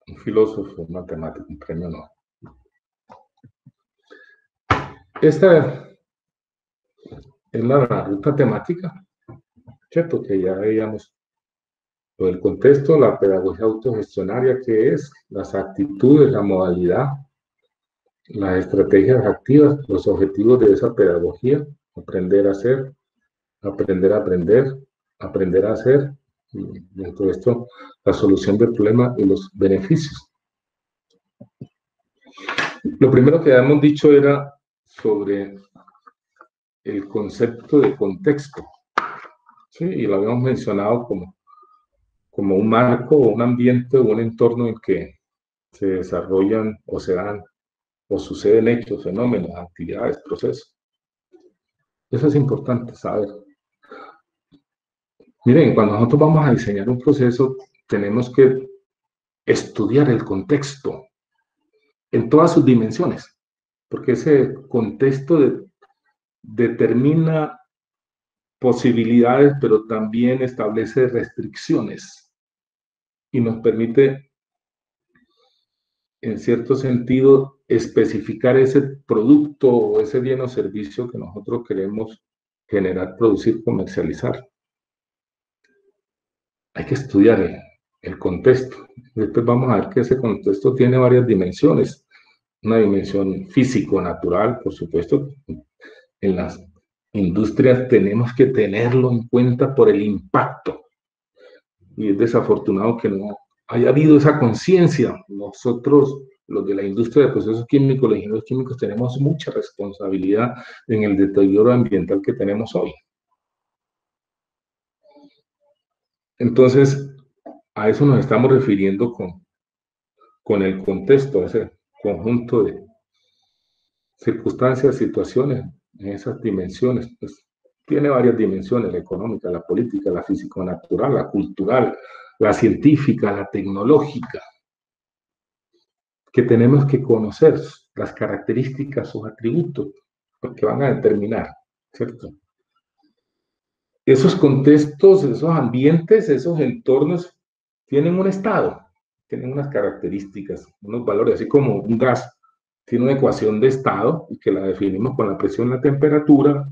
un filósofo, un matemático, un premio Nobel. Esta es la ruta temática, ¿cierto? Que ya veíamos lo del contexto, la pedagogía autogestionaria, que es las actitudes, la modalidad, las estrategias activas, los objetivos de esa pedagogía, aprender a hacer, aprender a aprender, aprender a hacer, y dentro de esto, la solución del problema y los beneficios. Lo primero que habíamos dicho era sobre el concepto de contexto, ¿sí? Y lo habíamos mencionado como un marco o un ambiente o un entorno en que se desarrollan o se dan o suceden hechos, fenómenos, actividades, procesos. Eso es importante saber. Miren, cuando nosotros vamos a diseñar un proceso, tenemos que estudiar el contexto en todas sus dimensiones, porque ese contexto determina posibilidades, pero también establece restricciones y nos permite, en cierto sentido, especificar ese producto o ese bien o servicio que nosotros queremos generar, producir, comercializar. Hay que estudiar el contexto. Después vamos a ver que ese contexto tiene varias dimensiones. Una dimensión físico-natural, por supuesto. En las industrias tenemos que tenerlo en cuenta por el impacto. Y es desafortunado que no haya habido esa conciencia. Nosotros, los de la industria de procesos químicos, los ingenieros químicos, tenemos mucha responsabilidad en el deterioro ambiental que tenemos hoy. Entonces, a eso nos estamos refiriendo con el contexto, ese conjunto de circunstancias, situaciones, en esas dimensiones. Pues, tiene varias dimensiones: la económica, la política, la físico-natural, la cultural, la científica, la tecnológica, que tenemos que conocer las características, sus atributos, porque van a determinar, ¿cierto? Esos contextos, esos ambientes, esos entornos tienen un estado, tienen unas características, unos valores, así como un gas tiene una ecuación de estado y que la definimos con la presión y la temperatura,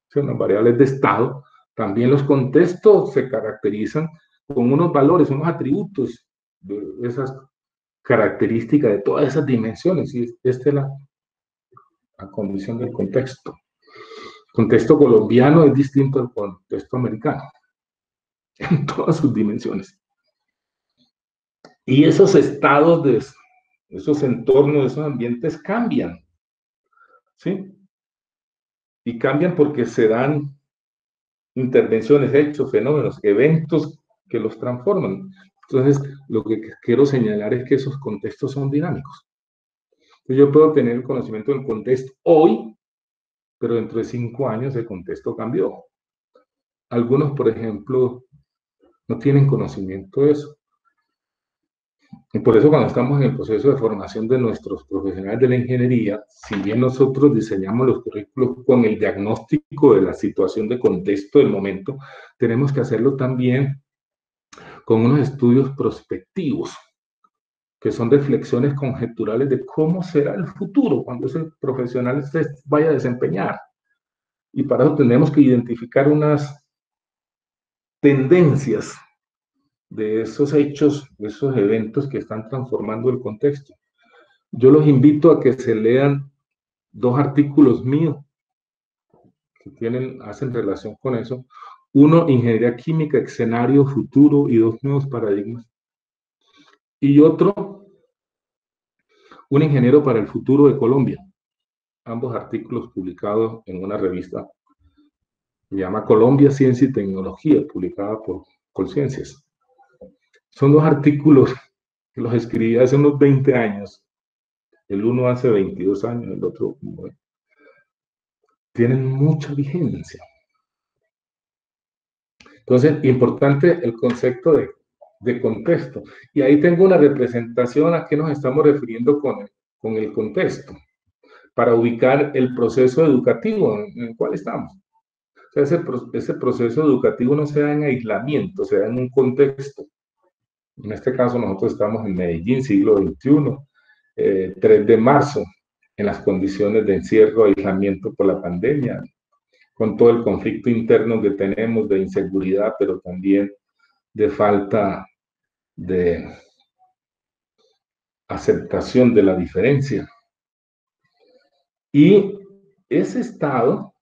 son las variables de estado. También los contextos se caracterizan con unos valores, unos atributos de esas características, de todas esas dimensiones, y esta es la condición del contexto. El contexto colombiano es distinto al contexto americano, en todas sus dimensiones. Y esos estados, esos entornos, esos ambientes cambian, ¿sí? Y cambian porque se dan intervenciones, hechos, fenómenos, eventos que los transforman. Entonces, lo que quiero señalar es que esos contextos son dinámicos. Entonces, yo puedo tener el conocimiento del contexto hoy, pero dentro de 5 años el contexto cambió. Algunos, por ejemplo, no tienen conocimiento de eso. Y por eso cuando estamos en el proceso de formación de nuestros profesionales de la ingeniería, si bien nosotros diseñamos los currículos con el diagnóstico de la situación de contexto del momento, tenemos que hacerlo también con unos estudios prospectivos, que son reflexiones conjeturales de cómo será el futuro cuando ese profesional se vaya a desempeñar. Y para eso tenemos que identificar unas tendencias de esos hechos, de esos eventos que están transformando el contexto. Yo los invito a que se lean 2 artículos míos que hacen relación con eso. Uno, Ingeniería Química, Escenario Futuro y 2 nuevos paradigmas. Y otro, Un ingeniero para el futuro de Colombia. Ambos artículos publicados en una revista que se llama Colombia, Ciencia y Tecnología, publicada por Colciencias. Son 2 artículos que los escribí hace unos 20 años. El uno hace 22 años, el otro, bueno, tienen mucha vigencia. Entonces, importante el concepto de contexto. Y ahí tengo una representación a qué nos estamos refiriendo con el contexto, para ubicar el proceso educativo en el cual estamos. O sea, ese proceso educativo no se da en aislamiento, se da en un contexto. En este caso, nosotros estamos en Medellín, siglo XXI, 3 de marzo, en las condiciones de encierro, aislamiento por la pandemia, con todo el conflicto interno que tenemos de inseguridad, pero también de falta de aceptación de la diferencia. Y ese estado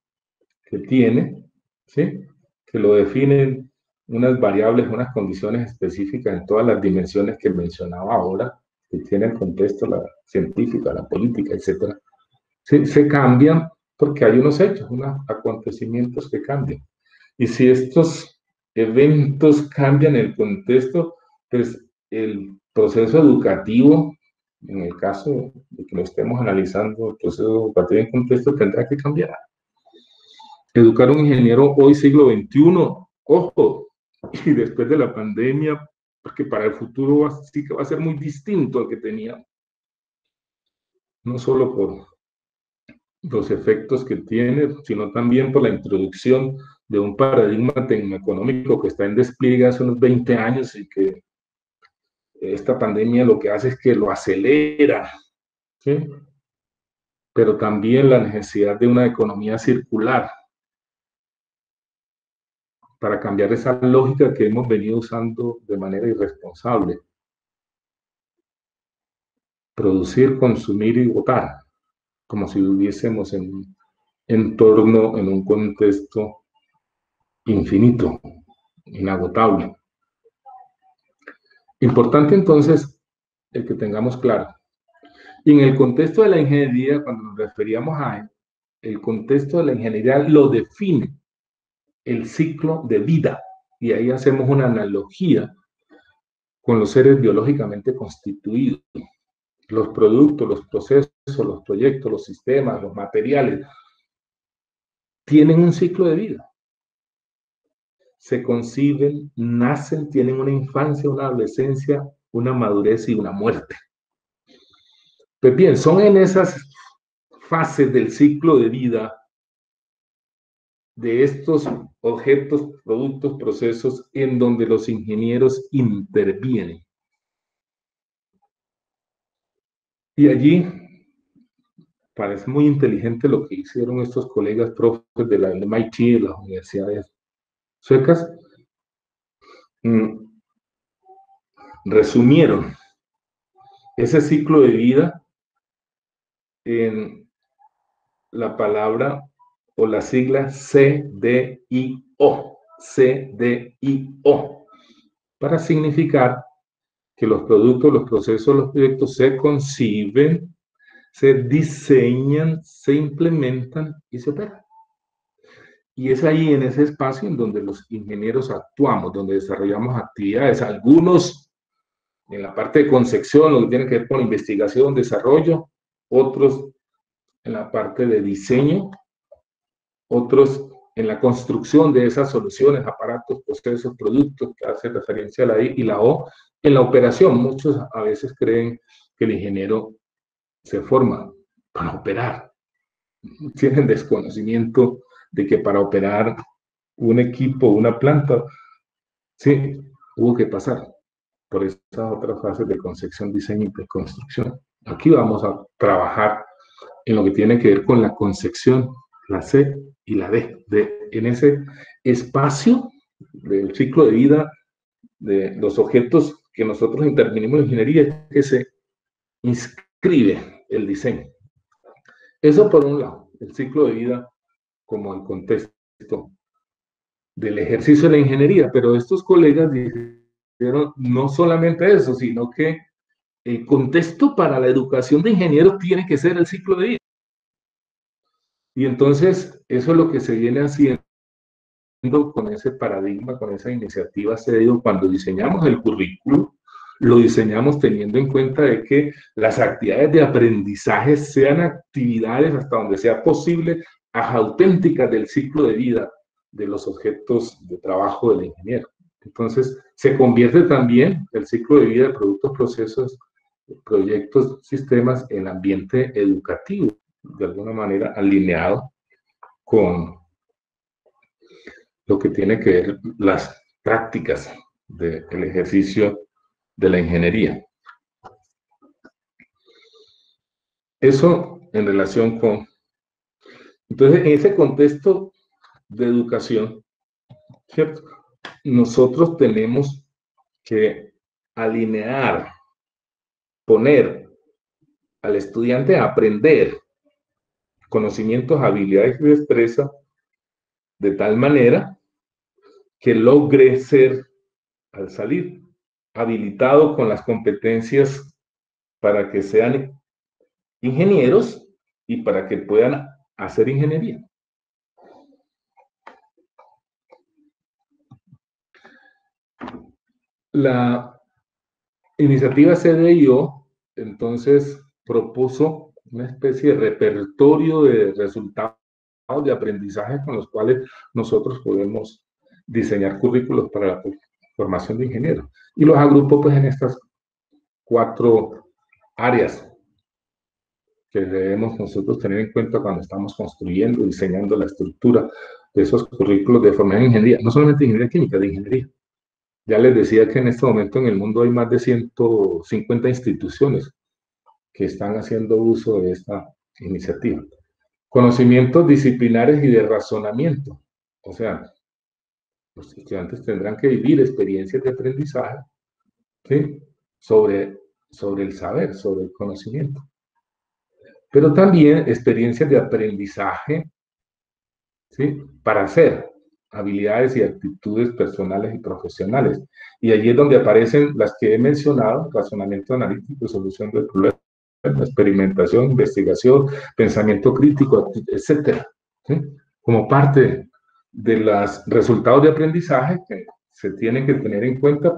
que tiene, ¿sí?, que lo definen unas variables, unas condiciones específicas en todas las dimensiones que mencionaba ahora, que tiene el contexto, la científica, la política, etc. Se cambian porque hay unos hechos, unos acontecimientos que cambian. Y si estos eventos cambian el contexto, pues el proceso educativo, en el caso de que lo estemos analizando, el proceso educativo en contexto tendrá que cambiar. Educar a un ingeniero hoy, siglo XXI, ojo, y después de la pandemia, porque para el futuro sí que va a ser muy distinto al que tenía, no solo por los efectos que tiene, sino también por la introducción de un paradigma tecnoeconómico que está en despliegue hace unos 20 años y que esta pandemia lo que hace es que lo acelera, ¿sí? Pero también la necesidad de una economía circular para cambiar esa lógica que hemos venido usando de manera irresponsable. Producir, consumir y votar, como si viviésemos en un entorno, en un contexto infinito, inagotable. Importante entonces el que tengamos claro. Y en el contexto de la ingeniería, cuando nos referíamos a el contexto de la ingeniería, lo define el ciclo de vida. Y ahí hacemos una analogía con los seres biológicamente constituidos. Los productos, los procesos, los proyectos, los sistemas, los materiales, tienen un ciclo de vida. Se conciben, nacen, tienen una infancia, una adolescencia, una madurez y una muerte. Pues bien, son en esas fases del ciclo de vida de estos objetos, productos, procesos en donde los ingenieros intervienen. Y allí parece muy inteligente lo que hicieron estos colegas profes de la MIT, de las universidades suecas. Resumieron ese ciclo de vida en la palabra o la sigla CDIO, CDIO, para significar que los productos, los procesos, los proyectos se conciben, se diseñan, se implementan y se operan. Y es ahí en ese espacio en donde los ingenieros actuamos, donde desarrollamos actividades, algunos en la parte de concepción, lo que tiene que ver con investigación, desarrollo, otros en la parte de diseño, otros en la construcción de esas soluciones, aparatos, procesos, productos, que hace referencia a la I, y la O, en la operación. Muchos a veces creen que el ingeniero se forma para operar. Tienen desconocimiento de que para operar un equipo, una planta, sí, hubo que pasar por esas otras fases de concepción, diseño y construcción. Aquí vamos a trabajar en lo que tiene que ver con la concepción, la C y la D, en ese espacio del ciclo de vida de los objetos que nosotros intervenimos en ingeniería, que se inscribe el diseño. Eso por un lado, el ciclo de vida como el contexto del ejercicio de la ingeniería, pero estos colegas dijeron no solamente eso, sino que el contexto para la educación de ingenieros tiene que ser el ciclo de vida. Y entonces eso es lo que se viene haciendo con ese paradigma, con esa iniciativa CDIO. Cuando diseñamos el currículo, lo diseñamos teniendo en cuenta de que las actividades de aprendizaje sean actividades hasta donde sea posible, auténticas del ciclo de vida de los objetos de trabajo del ingeniero. Entonces, se convierte también el ciclo de vida de productos, procesos, proyectos, sistemas en ambiente educativo, de alguna manera alineado con lo que tiene que ver las prácticas del ejercicio de la ingeniería. Eso en relación con... Entonces, en ese contexto de educación, ¿cierto? Nosotros tenemos que alinear, poner al estudiante a aprender conocimientos, habilidades y destreza de tal manera que logre ser, al salir, habilitado con las competencias para que sean ingenieros y para que puedan hacer ingeniería. La iniciativa CDIO entonces propuso una especie de repertorio de resultados de aprendizaje con los cuales nosotros podemos diseñar currículos para la formación de ingenieros. Y los agrupó pues en estas 4 áreas que debemos nosotros tener en cuenta cuando estamos construyendo, diseñando la estructura de esos currículos de formación de ingeniería, no solamente de ingeniería química, de ingeniería. Ya les decía que en este momento en el mundo hay más de 150 instituciones que están haciendo uso de esta iniciativa. Conocimientos disciplinares y de razonamiento. O sea, los estudiantes tendrán que vivir experiencias de aprendizaje, ¿sí? sobre el saber, sobre el conocimiento. Pero también experiencias de aprendizaje, ¿sí? Para hacer habilidades y actitudes personales y profesionales. Y allí es donde aparecen las que he mencionado: razonamiento analítico, solución de problemas, experimentación, investigación, pensamiento crítico, etcétera, ¿sí? Como parte de los resultados de aprendizaje que se tienen que tener en cuenta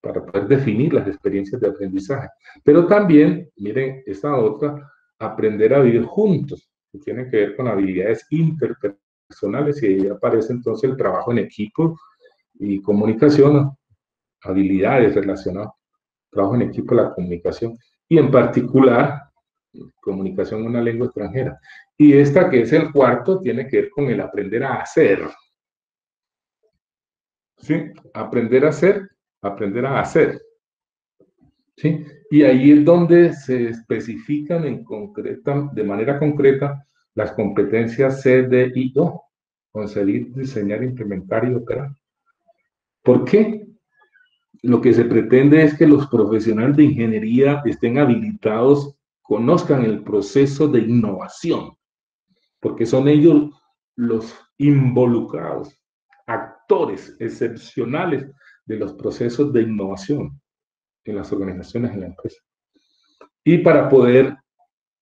para poder definir las experiencias de aprendizaje. Pero también, miren, esta otra, aprender a vivir juntos, que tiene que ver con habilidades interpersonales, y ahí aparece entonces el trabajo en equipo y comunicación, habilidades relacionadas, trabajo en equipo, la comunicación, y en particular, comunicación en una lengua extranjera. Y esta, que es el cuarto, tiene que ver con el aprender a hacer. ¿Sí? Aprender a hacer, aprender a hacer. ¿Sí? Y ahí es donde se especifican de manera concreta las competencias CDIO: concebir, diseñar, implementar y operar. ¿Por qué? Lo que se pretende es que los profesionales de ingeniería estén habilitados, conozcan el proceso de innovación, porque son ellos los involucrados, actores excepcionales de los procesos de innovación en las organizaciones, en la empresa. Y para poder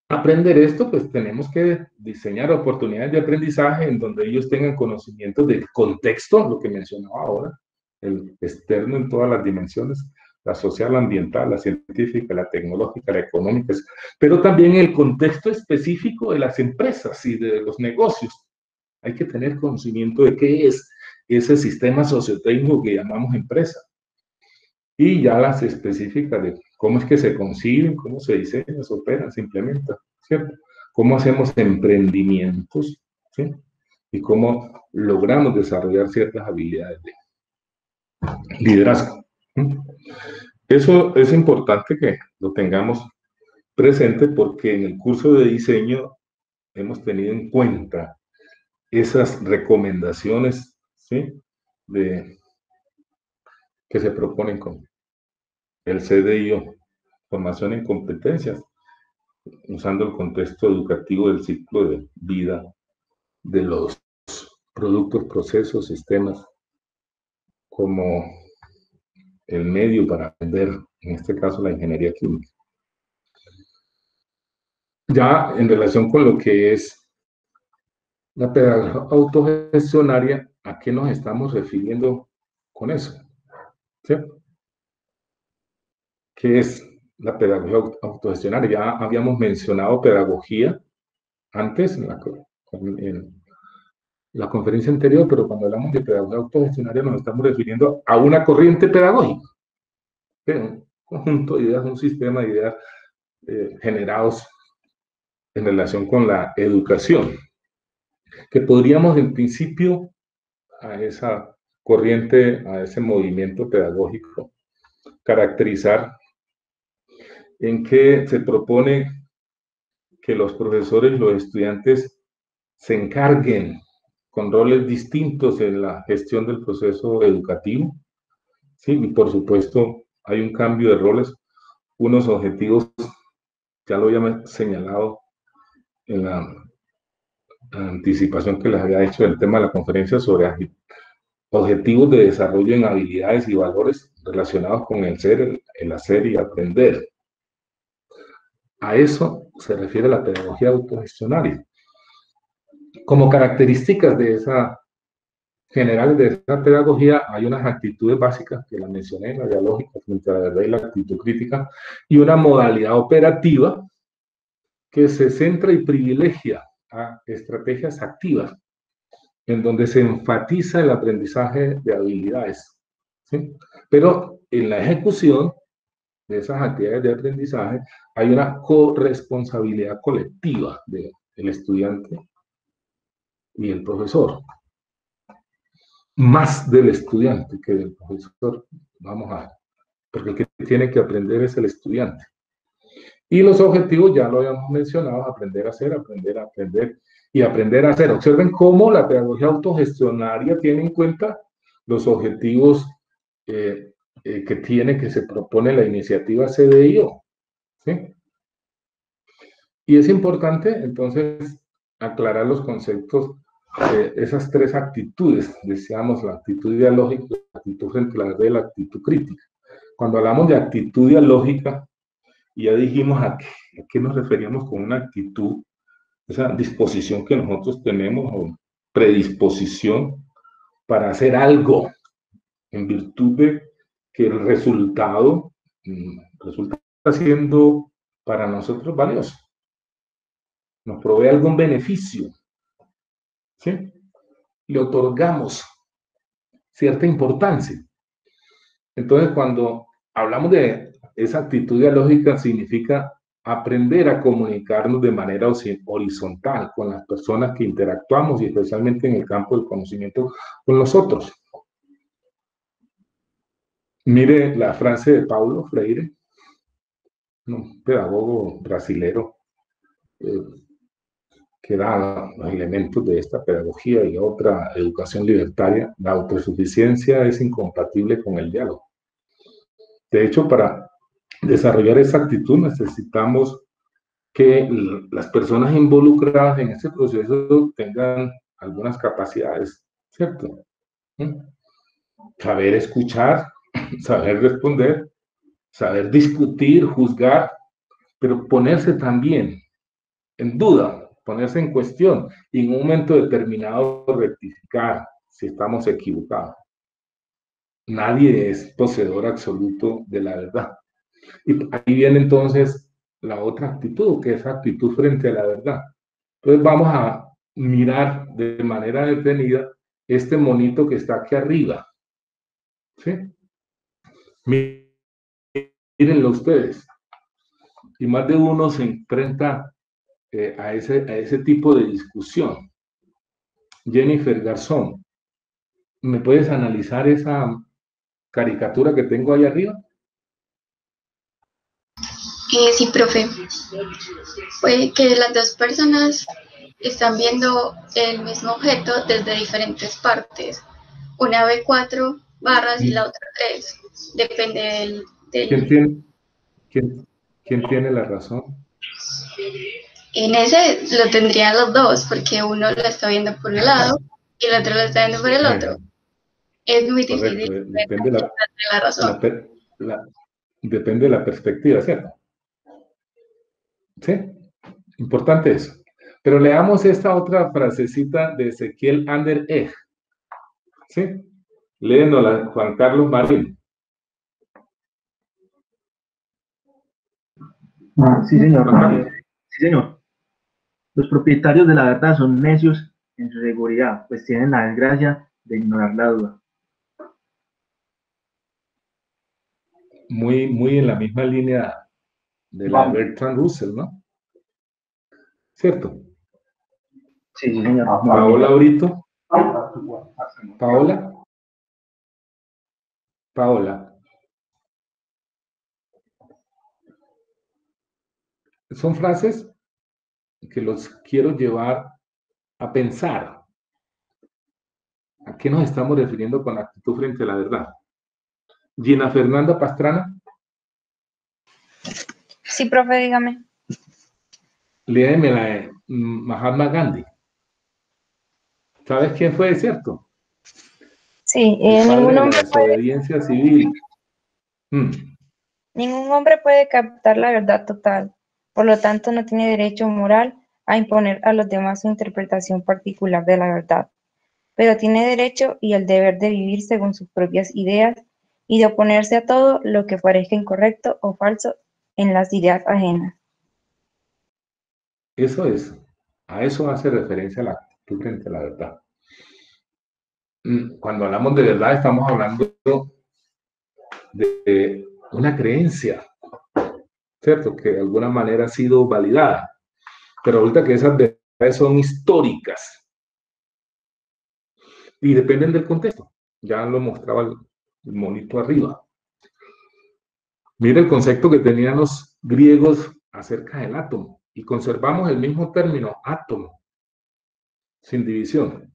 aprender esto, pues tenemos que diseñar oportunidades de aprendizaje en donde ellos tengan conocimiento del contexto, lo que mencionaba ahora, el externo en todas las dimensiones: la social, la ambiental, la científica, la tecnológica, la económica, pero también el contexto específico de las empresas y de los negocios. Hay que tener conocimiento de qué es ese sistema sociotécnico que llamamos empresa, y ya las específicas de cómo es que se conciben, cómo se diseña, se opera, se implementa, ¿cierto? Cómo hacemos emprendimientos, ¿sí? Y cómo logramos desarrollar ciertas habilidades de liderazgo. ¿Sí? Eso es importante que lo tengamos presente, porque en el curso de diseño hemos tenido en cuenta esas recomendaciones, ¿sí? Que se proponen con el CDIO, formación en competencias, usando el contexto educativo del ciclo de vida de los productos, procesos, sistemas, como el medio para aprender, en este caso la ingeniería química. Ya en relación con lo que es la pedagogía autogestionaria, ¿a qué nos estamos refiriendo con eso? ¿Cierto? ¿Qué es la pedagogía autogestionaria? Ya habíamos mencionado pedagogía antes en la conferencia anterior, pero cuando hablamos de pedagogía autogestionaria nos estamos refiriendo a una corriente pedagógica, un conjunto de ideas, un sistema de ideas generados en relación con la educación, que podríamos en principio a esa corriente, a ese movimiento pedagógico, caracterizar en que se propone que los profesores y los estudiantes se encarguen con roles distintos en la gestión del proceso educativo, ¿sí? Y por supuesto hay un cambio de roles, unos objetivos, ya lo había señalado en la anticipación que les había hecho del tema de la conferencia, sobre objetivos de desarrollo en habilidades y valores relacionados con el ser, el hacer y aprender. A eso se refiere la pedagogía autogestionaria. Como características de esa generales de esta pedagogía, hay unas actitudes básicas que las mencioné: la dialógica frente a la verdad y la actitud crítica, y una modalidad operativa que se centra y privilegia a estrategias activas, en donde se enfatiza el aprendizaje de habilidades, ¿sí? Pero en la ejecución de esas actividades de aprendizaje hay una corresponsabilidad colectiva del estudiante y el profesor, más del estudiante que del profesor, porque el que tiene que aprender es el estudiante. Y los objetivos ya lo habíamos mencionado: aprender a hacer, aprender a aprender y aprender a hacer. Observen cómo la pedagogía autogestionaria tiene en cuenta los objetivos que se propone la iniciativa CDIO. ¿Sí? Y es importante, entonces, aclarar los conceptos de esas tres actitudes. Decíamos la actitud ideológica, la actitud frente a la verdad y la actitud crítica. Cuando hablamos de actitud ideológica, ya dijimos a qué nos referíamos con una actitud, esa disposición que nosotros tenemos o predisposición para hacer algo en virtud de que el resultado resulta siendo para nosotros valioso, nos provee algún beneficio, ¿sí? Le otorgamos cierta importancia. Entonces, cuando hablamos de esa actitud dialógica, significa aprender a comunicarnos de manera horizontal con las personas que interactuamos y especialmente en el campo del conocimiento con los otros. Mire la frase de Paulo Freire, un pedagogo brasilero, que da los elementos de esta pedagogía y otra educación libertaria: la autosuficiencia es incompatible con el diálogo. De hecho, para desarrollar esa actitud necesitamos que las personas involucradas en este proceso tengan algunas capacidades, ¿cierto? Saber escuchar, saber responder, saber discutir, juzgar, pero ponerse también en duda, ponerse en cuestión y en un momento determinado rectificar si estamos equivocados. Nadie es poseedor absoluto de la verdad. Y ahí viene entonces la otra actitud, que es actitud frente a la verdad. Entonces vamos a mirar de manera detenida este monito que está aquí arriba. ¿Sí? Mírenlo ustedes. Y más de uno se enfrenta a ese tipo de discusión. Jennifer Garzón, ¿me puedes analizar esa caricatura que tengo ahí arriba? Sí, profe. Puede que las dos personas están viendo el mismo objeto desde diferentes partes. Una ve 4 barras y la otra 3. Depende del... ¿Quién tiene la razón? En ese lo tendrían los dos, porque uno lo está viendo por un lado y el otro lo está viendo por el otro. Es muy correcto, difícil. depende de la razón. Depende de la perspectiva, ¿cierto? ¿Sí? Importante eso. Pero leamos esta otra frasecita de Ezequiel Ander Egg. ¿Sí? Léenosla, Juan Carlos Marín. Sí, señor. Sí, señor. Los propietarios de la verdad son necios en su seguridad, pues tienen la desgracia de ignorar la duda. Muy en la misma línea de la Bertrand Russell, ¿no? ¿Cierto? Sí, señor. Paola Brito. Paola. Son frases que los quiero llevar a pensar. ¿A qué nos estamos refiriendo con actitud frente a la verdad? Gina Fernanda Pastrana. Sí, profe, dígame. Léeme la de Mahatma Gandhi. ¿Sabes quién fue, cierto? Sí, El padre ningún de la hombre desobediencia civil. Ningún hombre puede captar la verdad total, por lo tanto no tiene derecho moral a imponer a los demás su interpretación particular de la verdad, pero tiene derecho y el deber de vivir según sus propias ideas y de oponerse a todo lo que parezca incorrecto o falso en las ideas ajenas. Eso es, a eso hace referencia la actitud frente a la verdad. Cuando hablamos de verdad estamos hablando de una creencia, ¿cierto? Que de alguna manera ha sido validada, pero resulta que esas verdades son históricas y dependen del contexto. Ya lo mostraba el monito arriba. Mira el concepto que tenían los griegos acerca del átomo y conservamos el mismo término, átomo, sin división,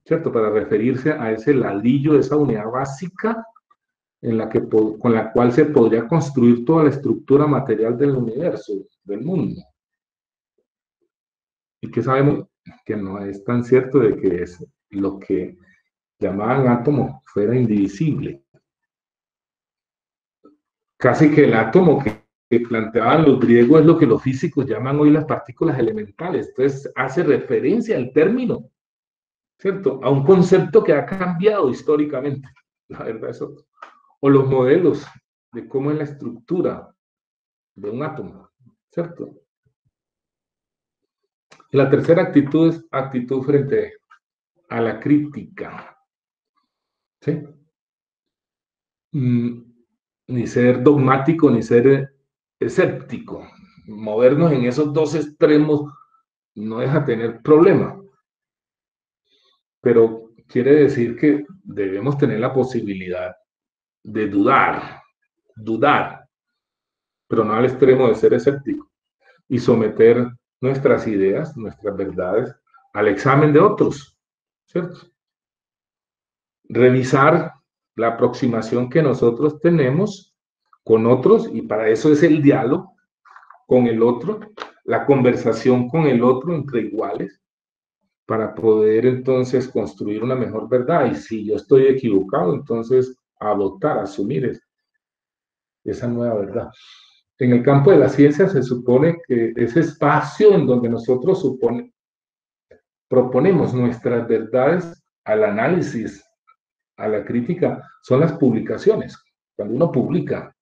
¿cierto? Para referirse a ese ladrillo, esa unidad básica con la cual se podría construir toda la estructura material del universo, del mundo. Y que sabemos que no es tan cierto de que es lo que llamaban átomo fuera indivisible. Casi que el átomo que planteaban los griegos es lo que los físicos llaman hoy las partículas elementales. Entonces hace referencia al término, ¿cierto? A un concepto que ha cambiado históricamente. La verdad es otro. O los modelos de cómo es la estructura de un átomo, ¿cierto? Y la tercera actitud es actitud frente a la crítica, ¿sí? Ni ser dogmático, ni ser escéptico. Movernos en esos dos extremos no deja tener problema. Pero quiere decir que debemos tener la posibilidad de dudar, pero no al extremo de ser escéptico y someter nuestras ideas, nuestras verdades al examen de otros, ¿cierto? Revisar la aproximación que nosotros tenemos con otros, y para eso es el diálogo con el otro, la conversación con el otro entre iguales, para poder entonces construir una mejor verdad. Y si yo estoy equivocado, entonces adoptar, asumir esa nueva verdad. En el campo de la ciencia se supone que ese espacio en donde nosotros proponemos nuestras verdades al análisis, a la crítica, son las publicaciones. Cuando uno publica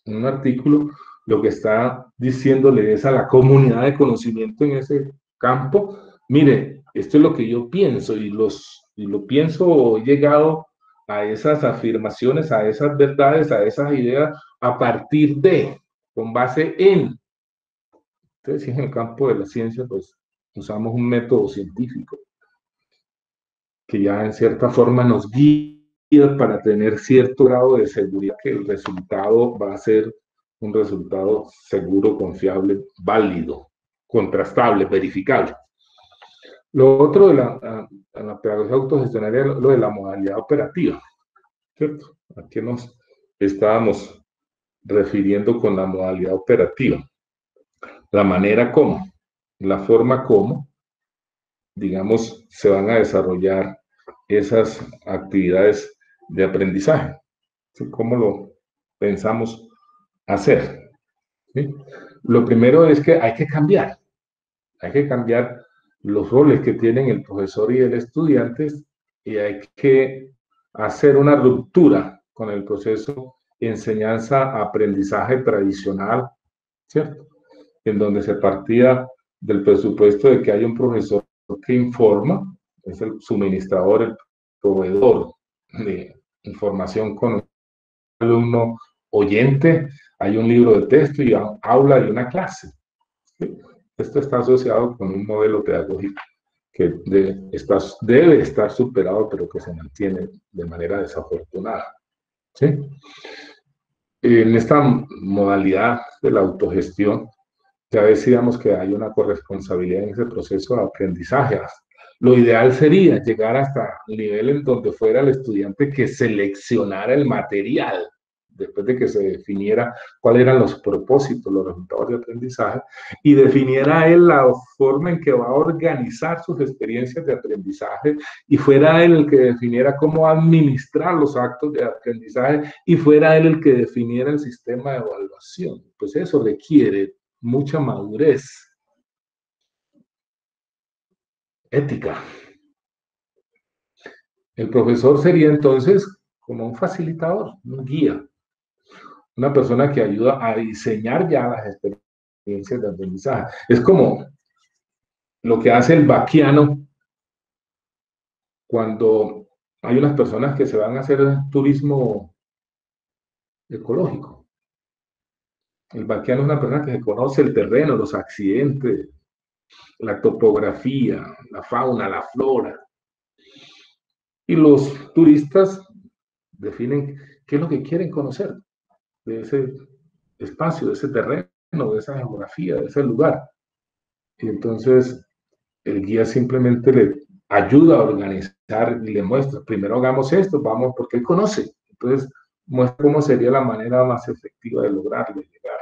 un artículo, lo que está diciéndole es a la comunidad de conocimiento en ese campo, mire, esto es lo que yo pienso y lo pienso, he llegado a esas afirmaciones, a esas verdades, a esas ideas, a partir de, con base en. Entonces, si en el campo de la ciencia, pues usamos un método científico que ya en cierta forma nos guía para tener cierto grado de seguridad que el resultado va a ser un resultado seguro, confiable, válido, contrastable, verificable. Lo otro de la pedagogía autogestionaria es lo de la modalidad operativa, ¿cierto? ¿A qué nos estábamos refiriendo con la modalidad operativa? La manera como, la forma como, digamos, se van a desarrollar esas actividades de aprendizaje. ¿Sí? ¿Cómo lo pensamos hacer? ¿Sí? Lo primero es que hay que cambiar los roles que tienen el profesor y el estudiante, y hay que hacer una ruptura con el proceso de enseñanza-aprendizaje tradicional, ¿cierto? En donde se partía del presupuesto de que hay un profesor que informa, es el suministrador, el proveedor de información con un alumno oyente, hay un libro de texto y aula y una clase. ¿Sí? Esto está asociado con un modelo pedagógico que debe estar superado, pero que se mantiene de manera desafortunada. ¿Sí? En esta modalidad de la autogestión, ya decíamos que hay una corresponsabilidad en ese proceso de aprendizaje. Lo ideal sería llegar hasta el nivel en donde fuera el estudiante que seleccionara el material, después de que se definiera cuáles eran los propósitos, los resultados de aprendizaje, y definiera él la forma en que va a organizar sus experiencias de aprendizaje, y fuera él el que definiera cómo administrar los actos de aprendizaje, y fuera él el que definiera el sistema de evaluación. Pues eso requiere mucha madurez ética. El profesor sería entonces como un facilitador, un guía, una persona que ayuda a diseñar ya las experiencias de aprendizaje. Es como lo que hace el vaquiano cuando hay unas personas que se van a hacer turismo ecológico. El vaquiano es una persona que se conoce el terreno, los accidentes, la topografía, la fauna, la flora. Y los turistas definen qué es lo que quieren conocer de ese espacio, de ese terreno. de esa geografía, de ese lugar. Y entonces el guía simplemente le ayuda a organizar y le muestra, primero hagamos esto, vamos, porque él conoce. Entonces muestra cómo sería la manera más efectiva de lograrlo, de llegar.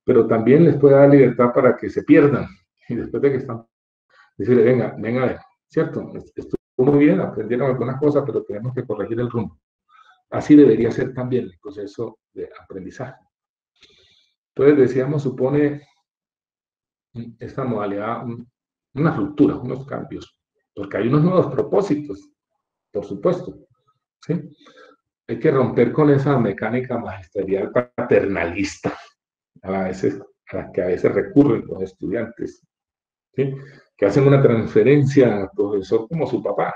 Pero también les puede dar libertad para que se pierdan. Y después de que están, decirle, venga, a ver, ¿cierto? Estuvo muy bien, aprendieron algunas cosas, pero tenemos que corregir el rumbo. Así debería ser también el proceso de aprendizaje. Entonces, decíamos, supone esta modalidad una ruptura, unos cambios, porque hay unos nuevos propósitos, por supuesto, ¿sí? Hay que romper con esa mecánica magisterial paternalista a la que a veces recurren los estudiantes, ¿sí? Que hacen una transferencia al profesor como su papá,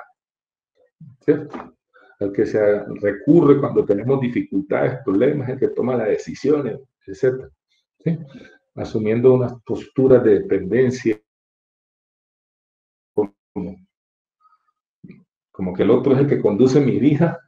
¿cierto? Al que se recurre cuando tenemos dificultades, problemas, el que toma las decisiones, etc. ¿Sí? Asumiendo unas posturas de dependencia, como que el otro es el que conduce mi vida,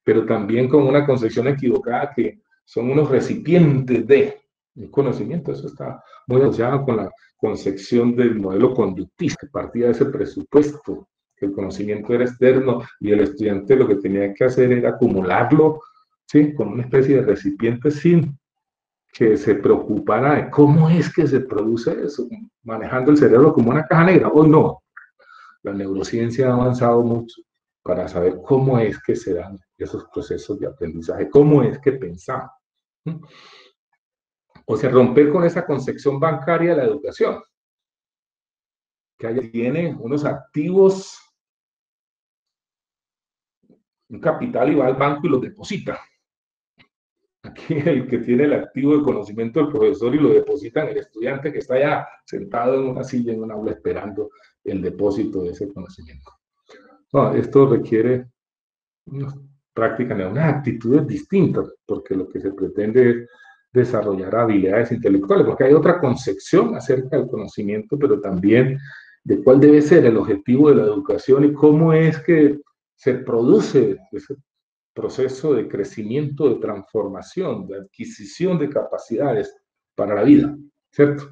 pero también con una concepción equivocada que son unos recipientes de conocimiento. Eso está muy asociado con la concepción del modelo conductista, que partía de ese presupuesto, que el conocimiento era externo y el estudiante lo que tenía que hacer era acumularlo, ¿sí? Con una especie de recipiente sin que se preocupara de cómo es que se produce eso, manejando el cerebro como una caja negra. Hoy no. La neurociencia ha avanzado mucho para saber cómo es que se dan esos procesos de aprendizaje, cómo es que pensamos. O sea, romper con esa concepción bancaria de la educación, que tiene unos activos, un capital y va al banco y los deposita. Aquí el que tiene el activo de conocimiento del profesor y lo deposita en el estudiante que está ya sentado en una silla, en un aula, esperando el depósito de ese conocimiento. No, esto requiere unas prácticas, unas actitudes distintas, porque lo que se pretende es desarrollar habilidades intelectuales, porque hay otra concepción acerca del conocimiento, pero también de cuál debe ser el objetivo de la educación y cómo es que se produce ese proceso de crecimiento, de transformación, de adquisición de capacidades para la vida, ¿cierto?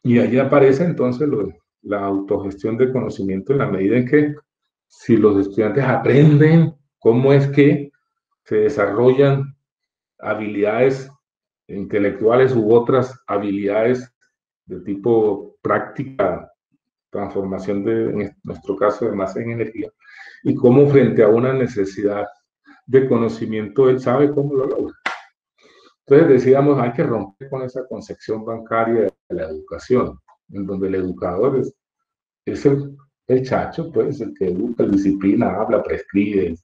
Y allí aparece entonces la autogestión del conocimiento en la medida en que si los estudiantes aprenden cómo es que se desarrollan habilidades intelectuales u otras habilidades de tipo práctica, transformación en nuestro caso de masa en energía, y cómo frente a una necesidad de conocimiento él sabe cómo lo logra. Entonces decíamos, hay que romper con esa concepción bancaria de la educación, en donde el educador es el chacho, pues, el que educa, disciplina, habla, prescribe,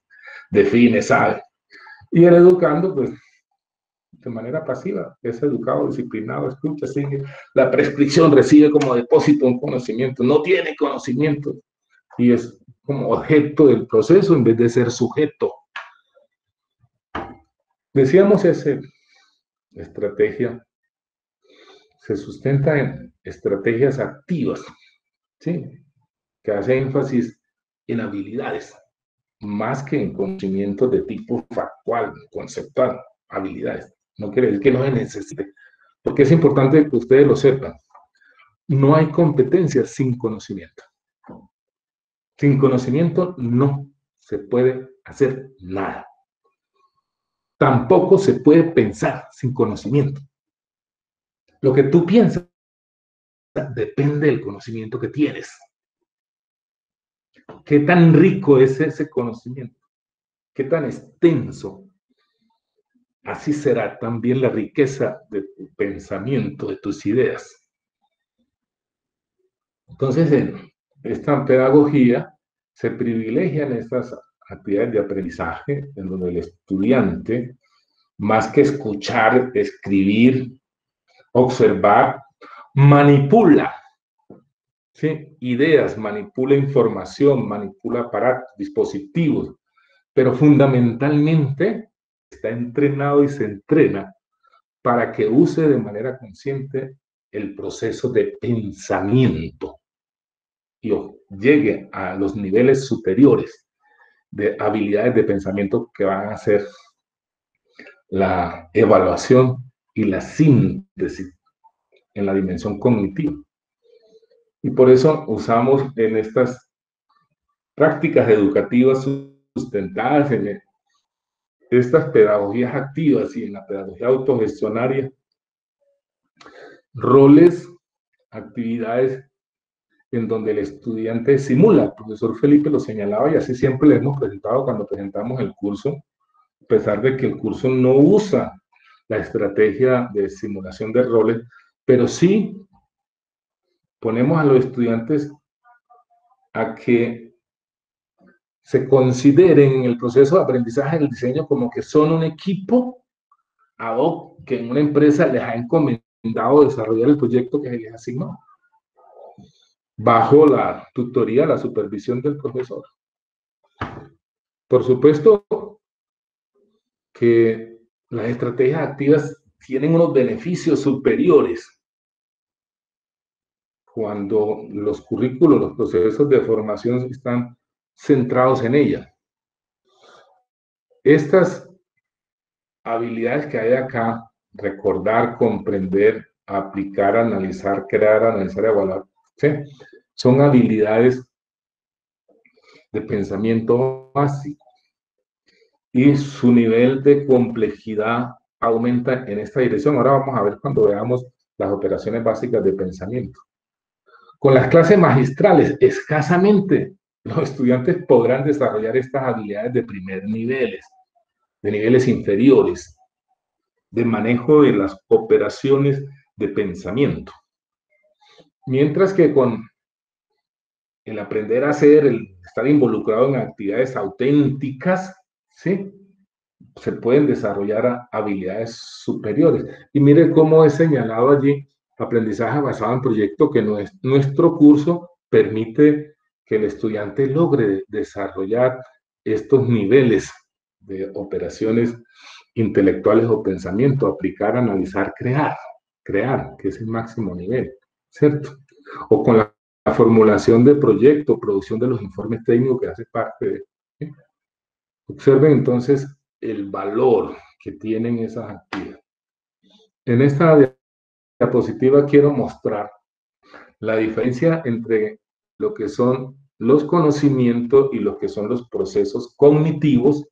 define, sabe. Y el educando, pues, de manera pasiva, es educado, disciplinado, escucha, sigue la prescripción, recibe como depósito un conocimiento, no tiene conocimiento y es como objeto del proceso en vez de ser sujeto. Decíamos, esa estrategia se sustenta en estrategias activas, ¿sí? Que hace énfasis en habilidades, más que en conocimientos de tipo factual, conceptual, habilidades. No quiere decir que no se necesite, porque es importante que ustedes lo sepan. No hay competencia sin conocimiento. Sin conocimiento no se puede hacer nada. Tampoco se puede pensar sin conocimiento. Lo que tú piensas depende del conocimiento que tienes. ¿Qué tan rico es ese conocimiento? ¿Qué tan extenso? Así será también la riqueza de tu pensamiento, de tus ideas. Entonces, en esta pedagogía se privilegian estas actividades de aprendizaje en donde el estudiante, más que escuchar, escribir, observar, manipula, ¿sí? Ideas, manipula información, manipula aparatos, dispositivos, pero fundamentalmente está entrenado y se entrena para que use de manera consciente el proceso de pensamiento y llegue a los niveles superiores de habilidades de pensamiento que van a ser la evaluación y la síntesis en la dimensión cognitiva. Y por eso usamos en estas prácticas educativas sustentadas en estas pedagogías activas y en la pedagogía autogestionaria, roles, actividades en donde el estudiante simula. El profesor Felipe lo señalaba y así siempre le hemos presentado cuando presentamos el curso, a pesar de que el curso no usa la estrategia de simulación de roles, pero sí ponemos a los estudiantes a que se consideren en el proceso de aprendizaje del diseño como que son un equipo ad hoc que en una empresa les ha encomendado desarrollar el proyecto que se les asignó, bajo la tutoría, la supervisión del profesor. Por supuesto que las estrategias activas tienen unos beneficios superiores cuando los currículos, los procesos de formación están centrados en ella. Estas habilidades que hay acá, recordar, comprender, aplicar, analizar, crear, analizar, evaluar, ¿sí? Son habilidades de pensamiento básico y su nivel de complejidad aumenta en esta dirección. Ahora vamos a ver cuando veamos las operaciones básicas de pensamiento. Con las clases magistrales, escasamente los estudiantes podrán desarrollar estas habilidades de primer niveles, de niveles inferiores, de manejo de las operaciones de pensamiento. Mientras que con el aprender a hacer, el estar involucrado en actividades auténticas, ¿sí?, se pueden desarrollar habilidades superiores. Y mire cómo he señalado allí aprendizaje basado en proyecto, que nuestro curso permite que el estudiante logre desarrollar estos niveles de operaciones intelectuales o pensamiento, aplicar, analizar, crear, que es el máximo nivel, ¿cierto? O con la formulación de proyecto, producción de los informes técnicos que hace parte de... ¿sí? Observen entonces el valor que tienen esas actividades. En esta diapositiva quiero mostrar la diferencia entre lo que son los conocimientos y lo que son los procesos cognitivos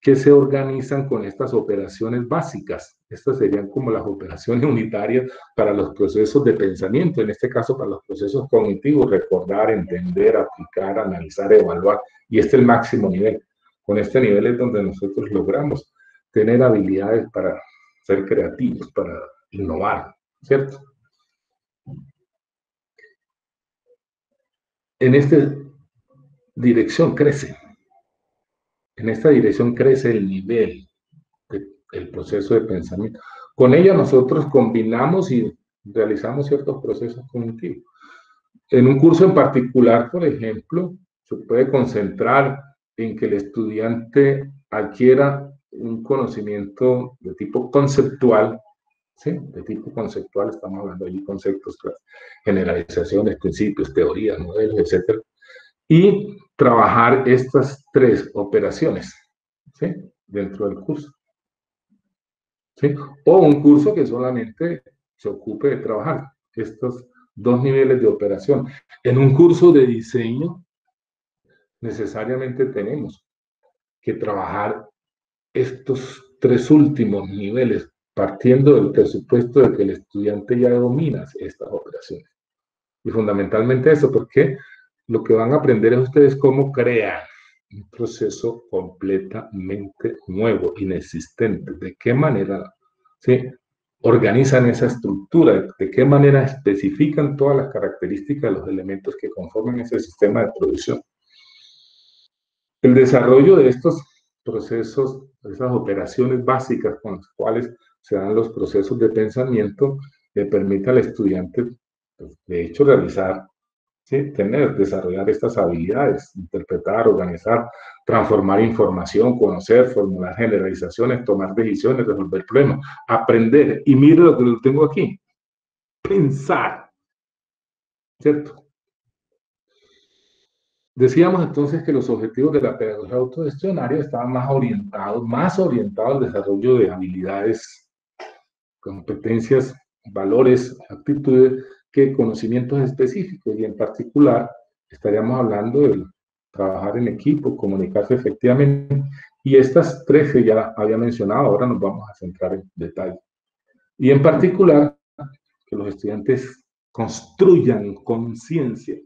que se organizan con estas operaciones básicas. Estas serían como las operaciones unitarias para los procesos de pensamiento, en este caso para los procesos cognitivos, recordar, entender, aplicar, analizar, evaluar, y este es el máximo nivel. Con este nivel es donde nosotros logramos tener habilidades para ser creativos, para innovar, ¿cierto? En esta dirección crece. En esta dirección crece el nivel del proceso de pensamiento. Con ella nosotros combinamos y realizamos ciertos procesos cognitivos. En un curso en particular, por ejemplo, se puede concentrar en que el estudiante adquiera un conocimiento de tipo conceptual, ¿sí? De tipo conceptual, estamos hablando allí de conceptos, generalizaciones, principios, teorías, modelos, etc. Y trabajar estas tres operaciones, ¿sí?, dentro del curso. ¿Sí? O un curso que solamente se ocupe de trabajar estos dos niveles de operación. En un curso de diseño, necesariamente tenemos que trabajar estos tres últimos niveles, partiendo del presupuesto de que el estudiante ya domina estas operaciones. Y fundamentalmente eso, porque lo que van a aprender es ustedes cómo crear un proceso completamente nuevo, inexistente. ¿De qué manera, sí, organizan esa estructura? ¿De qué manera especifican todas las características de los elementos que conforman ese sistema de producción? El desarrollo de estos procesos, esas operaciones básicas con las cuales se dan los procesos de pensamiento, le permite al estudiante, pues, de hecho, realizar, ¿sí?, desarrollar estas habilidades, interpretar, organizar, transformar información, conocer, formular generalizaciones, tomar decisiones, resolver problemas, aprender. Y mire lo que lo tengo aquí: pensar, ¿cierto? Decíamos entonces que los objetivos de la pedagogía autogestionaria estaban más orientados al desarrollo de habilidades competencias, valores, actitudes, que conocimientos específicos. Y en particular, estaríamos hablando de trabajar en equipo, comunicarse efectivamente. Y estas tres que ya había mencionado, ahora nos vamos a centrar en detalle. Y en particular, que los estudiantes construyan conciencia,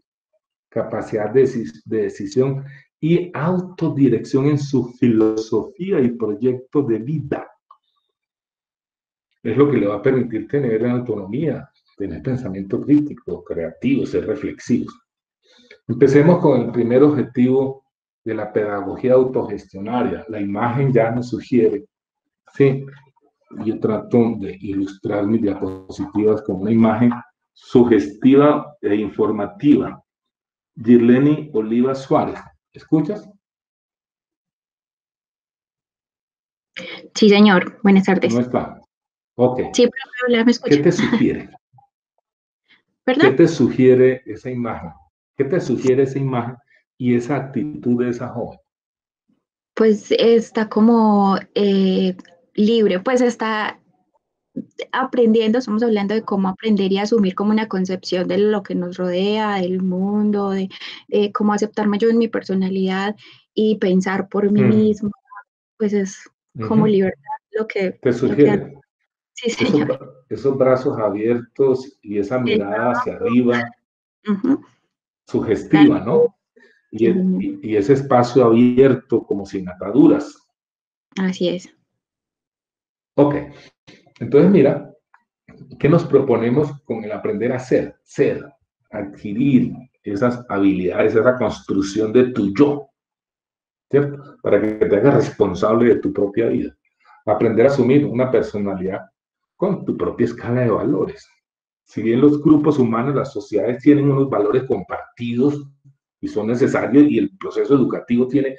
capacidad de decisión y autodirección en su filosofía y proyecto de vida. Es lo que le va a permitir tener autonomía, tener pensamiento crítico, creativo, ser reflexivos. Empecemos con el primer objetivo de la pedagogía autogestionaria. La imagen ya nos sugiere, sí, yo trato de ilustrar mis diapositivas con una imagen sugestiva e informativa. Girleni Oliva Suárez, ¿escuchas? Sí, señor. Buenas tardes. No está. Ok. Sí, pero me escucha. ¿Qué te sugiere? ¿Verdad? ¿Qué te sugiere esa imagen? ¿Qué te sugiere esa imagen y esa actitud de esa joven? Pues está como libre, pues está aprendiendo, estamos hablando de cómo aprender y asumir como una concepción de lo que nos rodea, del mundo, de cómo aceptarme yo en mi personalidad y pensar por mí mismo, pues es como libertad lo que... ¿Te sugiere? Sí, señor. Esos brazos abiertos y esa mirada hacia arriba, sugestiva, ¿no? Y ese espacio abierto como sin ataduras. Así es. Ok. Entonces, mira, ¿qué nos proponemos con el aprender a ser? Ser, adquirir esas habilidades, esa construcción de tu yo, ¿cierto? Para que te hagas responsable de tu propia vida. Aprender a asumir una personalidad con tu propia escala de valores. Si bien los grupos humanos, las sociedades tienen unos valores compartidos y son necesarios, y el proceso educativo tiene,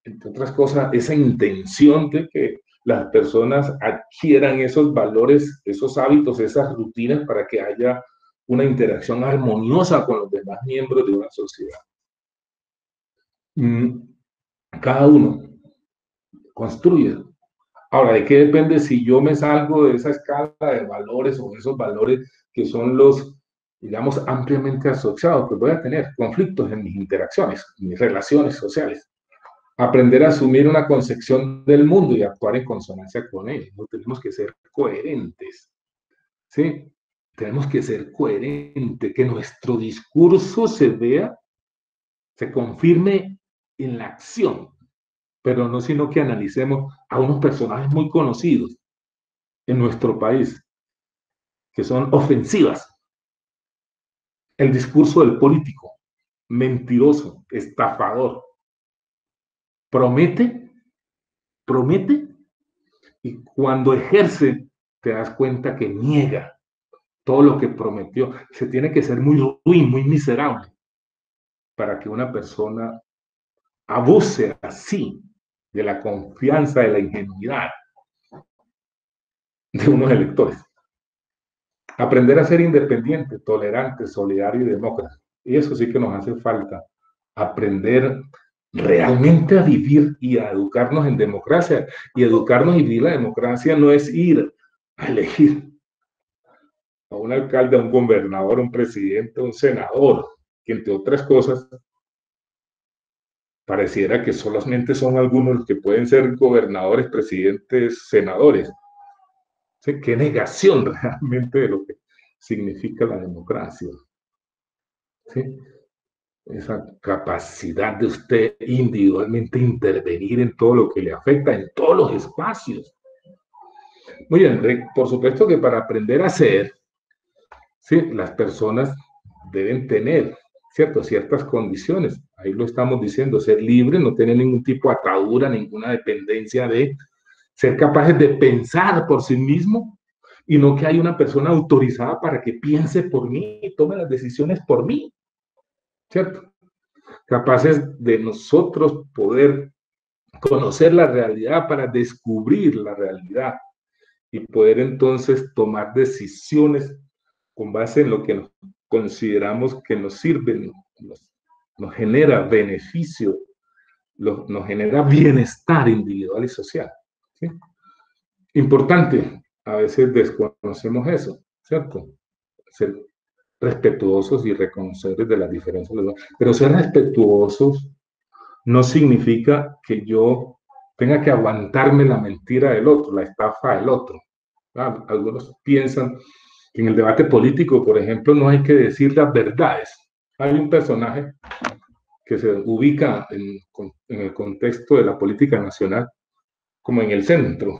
entre otras cosas, esa intención de que las personas adquieran esos valores, esos hábitos, esas rutinas para que haya una interacción armoniosa con los demás miembros de una sociedad. Cada uno construye. Ahora, ¿de qué depende si yo me salgo de esa escala de valores o esos valores que son los, digamos, ampliamente asociados? Pues voy a tener conflictos en mis interacciones, en mis relaciones sociales. Aprender a asumir una concepción del mundo y actuar en consonancia con él. No tenemos que ser coherentes. ¿Sí? Tenemos que ser coherentes, que nuestro discurso se vea, se confirme en la acción, pero no sino que analicemos a unos personajes muy conocidos en nuestro país, que son ofensivas. El discurso del político, mentiroso, estafador, promete, y cuando ejerce te das cuenta que niega todo lo que prometió. Se tiene que ser muy ruin, muy miserable, para que una persona abuse así de la confianza, de la ingenuidad de unos electores. Aprender a ser independiente, tolerante, solidario y demócrata. Y eso sí que nos hace falta. Aprender realmente a vivir y a educarnos en democracia. Y educarnos y vivir la democracia no es ir a elegir a un alcalde, a un gobernador, a un presidente, a un senador, que entre otras cosas pareciera que solamente son algunos los que pueden ser gobernadores, presidentes, senadores. ¿Sí? Qué negación realmente de lo que significa la democracia. ¿Sí? Esa capacidad de usted individualmente intervenir en todo lo que le afecta, en todos los espacios. Muy bien, por supuesto que para aprender a ser, ¿sí? Las personas deben tener, ¿cierto? Ciertas condiciones. Ahí lo estamos diciendo, ser libre, no tener ningún tipo de atadura, ninguna dependencia de ser capaces de pensar por sí mismo y no que haya una persona autorizada para que piense por mí y tome las decisiones por mí, ¿cierto? Capaces de nosotros poder conocer la realidad para descubrir la realidad y poder entonces tomar decisiones con base en lo que nos consideramos que nos sirven, nos genera beneficio, nos genera bienestar individual y social. ¿Sí? Importante, a veces desconocemos eso, ¿cierto? Ser respetuosos y reconocedores de las diferencias de los demás. Pero ser respetuosos no significa que yo tenga que aguantarme la mentira del otro, la estafa del otro. Algunos piensan que en el debate político, por ejemplo, no hay que decir las verdades. Hay un personaje que se ubica en el contexto de la política nacional como en el centro,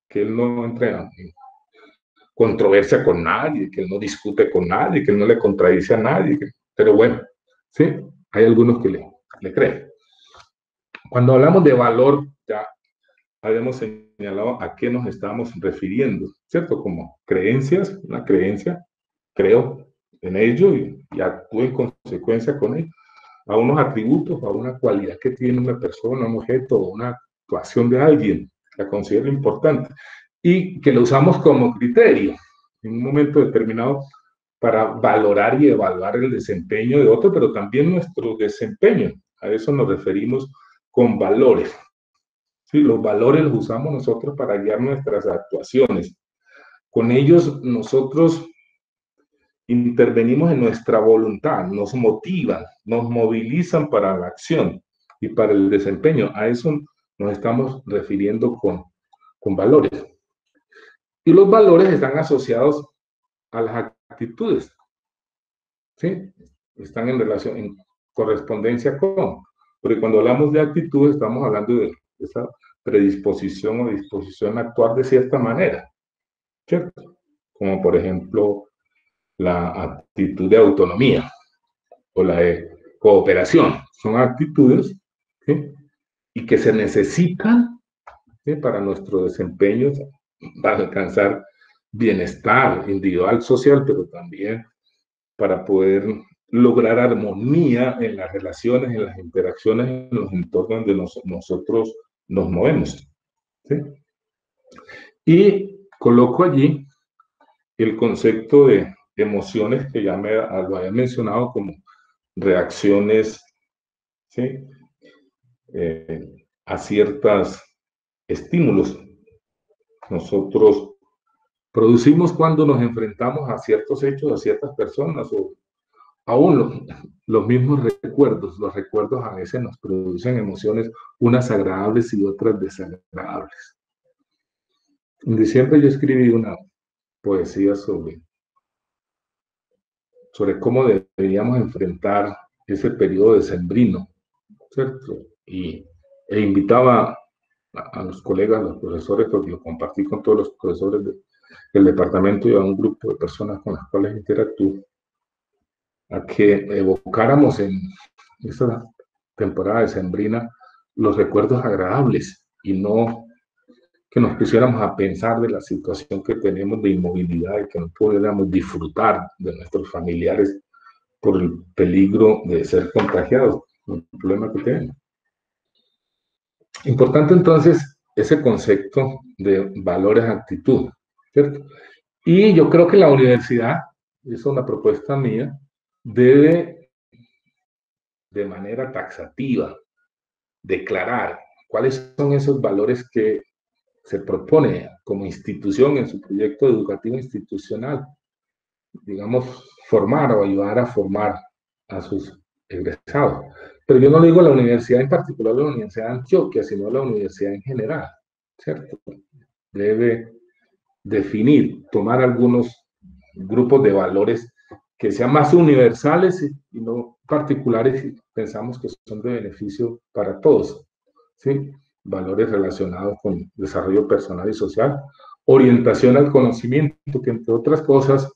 que él no entra en controversia con nadie, que él no discute con nadie, que él no le contradice a nadie. Pero bueno, sí, hay algunos que le creen. Cuando hablamos de valor, ya habíamos señalado a qué nos estamos refiriendo, ¿cierto? Como creencias, una creencia, creo en ello y actúo en consecuencia con ello, a unos atributos, a una cualidad que tiene una persona, un objeto, una actuación de alguien, la considero importante, y que lo usamos como criterio en un momento determinado para valorar y evaluar el desempeño de otro, pero también nuestro desempeño. A eso nos referimos con valores. Sí, los valores los usamos nosotros para guiar nuestras actuaciones. Con ellos nosotros intervenimos en nuestra voluntad, nos motivan, nos movilizan para la acción y para el desempeño. A eso nos estamos refiriendo con valores. Y los valores están asociados a las actitudes. ¿Sí? Están en relación, en correspondencia con. Porque cuando hablamos de actitudes estamos hablando de esa predisposición o disposición a actuar de cierta manera, ¿cierto? Como por ejemplo la actitud de autonomía o la de cooperación. Son actitudes, ¿sí? Y que se necesitan, ¿sí? Para nuestro desempeño, para alcanzar bienestar individual, social, pero también para poder lograr armonía en las relaciones, en las interacciones, en los entornos donde nosotros nos movemos. ¿Sí? Y coloco allí el concepto de emociones que ya lo había mencionado como reacciones, ¿sí? A ciertos estímulos. Nosotros producimos cuando nos enfrentamos a ciertos hechos, a ciertas personas, o aún los mismos recuerdos. Los recuerdos a veces nos producen emociones, unas agradables y otras desagradables. En diciembre yo escribí una poesía sobre cómo deberíamos enfrentar ese periodo decembrino, ¿cierto? E invitaba a los colegas, a los profesores, porque lo compartí con todos los profesores del departamento y a un grupo de personas con las cuales interactúo, a que evocáramos en esa temporada decembrina los recuerdos agradables y no que nos pusiéramos a pensar de la situación que tenemos de inmovilidad y que no pudiéramos disfrutar de nuestros familiares por el peligro de ser contagiados, el problema que tenemos. Importante entonces ese concepto de valores, actitud, ¿cierto? Y yo creo que la universidad, es una propuesta mía, debe de manera taxativa declarar cuáles son esos valores que se propone como institución en su proyecto educativo institucional, digamos, formar o ayudar a formar a sus egresados. Pero yo no digo la universidad en particular, la Universidad de Antioquia, sino la universidad en general, ¿cierto? Debe definir, tomar algunos grupos de valores que sean más universales y no particulares, y pensamos que son de beneficio para todos, ¿sí? Valores relacionados con desarrollo personal y social, orientación al conocimiento, que entre otras cosas,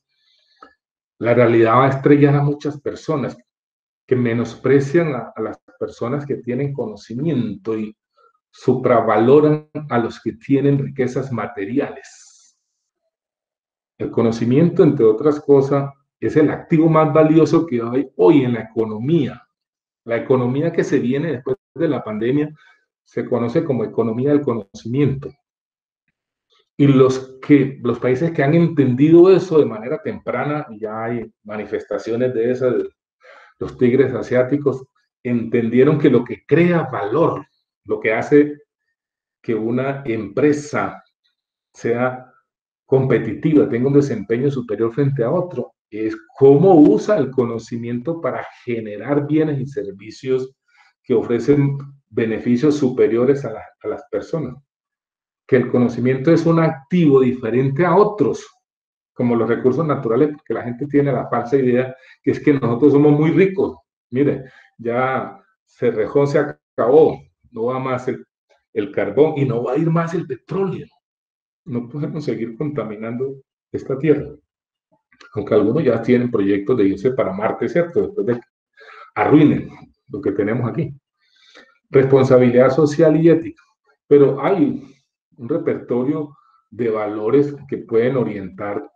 la realidad va a estrellar a muchas personas que menosprecian a las personas que tienen conocimiento y supravaloran a los que tienen riquezas materiales. El conocimiento, entre otras cosas, es el activo más valioso que hay hoy en la economía. La economía que se viene después de la pandemia se conoce como economía del conocimiento. Y los países que han entendido eso de manera temprana, ya hay manifestaciones de esas, los tigres asiáticos, entendieron que lo que crea valor, lo que hace que una empresa sea competitiva, tenga un desempeño superior frente a otro, es cómo usa el conocimiento para generar bienes y servicios que ofrecen beneficios superiores a las personas. Que el conocimiento es un activo diferente a otros, como los recursos naturales, porque la gente tiene la falsa idea que es que nosotros somos muy ricos. Mire, ya Cerrejón se acabó, no va más el carbón y no va a ir más el petróleo. No podemos seguir contaminando esta tierra. Aunque algunos ya tienen proyectos de irse para Marte, ¿cierto? Después de que arruinen lo que tenemos aquí. Responsabilidad social y ética. Pero hay un repertorio de valores que pueden orientar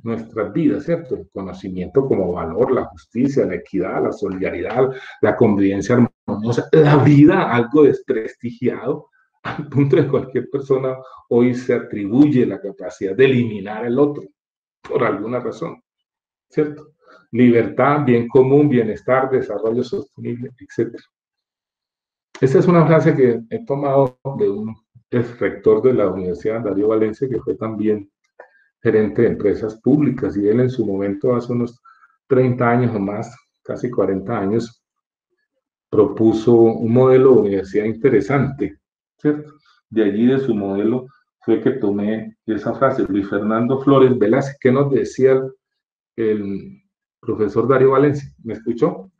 nuestras vidas, ¿cierto? El conocimiento como valor, la justicia, la equidad, la solidaridad, la convivencia armoniosa, la vida, algo desprestigiado, al punto de que cualquier persona hoy se atribuye la capacidad de eliminar al otro, por alguna razón, ¿cierto? Libertad, bien común, bienestar, desarrollo sostenible, etc. Esta es una frase que he tomado de un ex rector de la Universidad, Darío Valencia, que fue también gerente de empresas públicas, y él en su momento, hace unos 30 años o más, casi 40 años, propuso un modelo de universidad interesante, ¿cierto? De allí, de su modelo, fue que tomé esa frase. Luis Fernando Flores Velázquez, ¿qué nos decía el profesor Darío Valencia? ¿Me escuchó?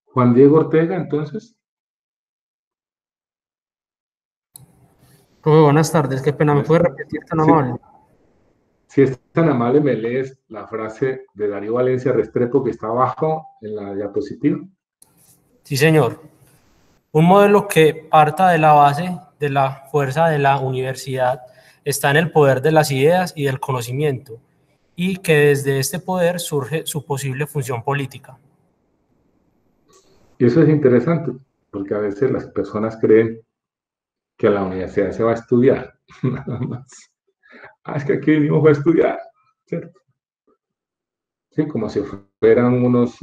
Juan Diego Ortega, entonces. Buenas tardes, qué pena, ¿me puede repetir tan amable? Si es tan amable, me lees la frase de Darío Valencia Restrepo que está abajo en la diapositiva. Sí, señor. Un modelo que parta de la base de la fuerza de la universidad está en el poder de las ideas y del conocimiento, y que desde este poder surge su posible función política. Y eso es interesante, porque a veces las personas creen que a la universidad se va a estudiar, nada más. Es que aquí venimos a estudiar, ¿cierto? Sí, como si fueran unos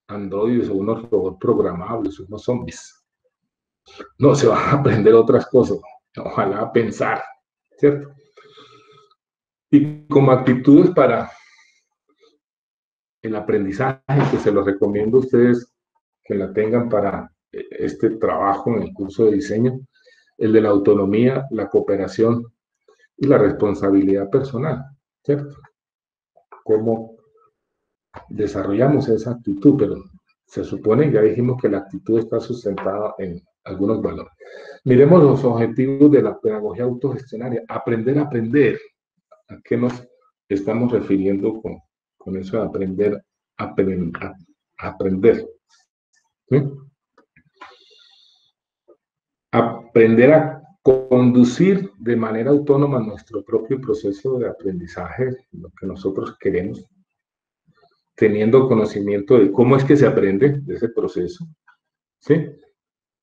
androides o unos robots programables, unos zombies. No, se van a aprender otras cosas, ojalá pensar, ¿cierto? Y como actitudes para el aprendizaje, que se los recomiendo a ustedes que la tengan para este trabajo en el curso de diseño, el de la autonomía, la cooperación y la responsabilidad personal, ¿cierto? Cómo desarrollamos esa actitud, pero se supone, ya dijimos que la actitud está sustentada en algunos valores. Miremos los objetivos de la pedagogía autogestionaria. Aprender a aprender. ¿A qué nos estamos refiriendo con eso de aprender a aprender? ¿Sí? Aprender a conducir de manera autónoma nuestro propio proceso de aprendizaje, lo que nosotros queremos, teniendo conocimiento de cómo es que se aprende de ese proceso, ¿sí?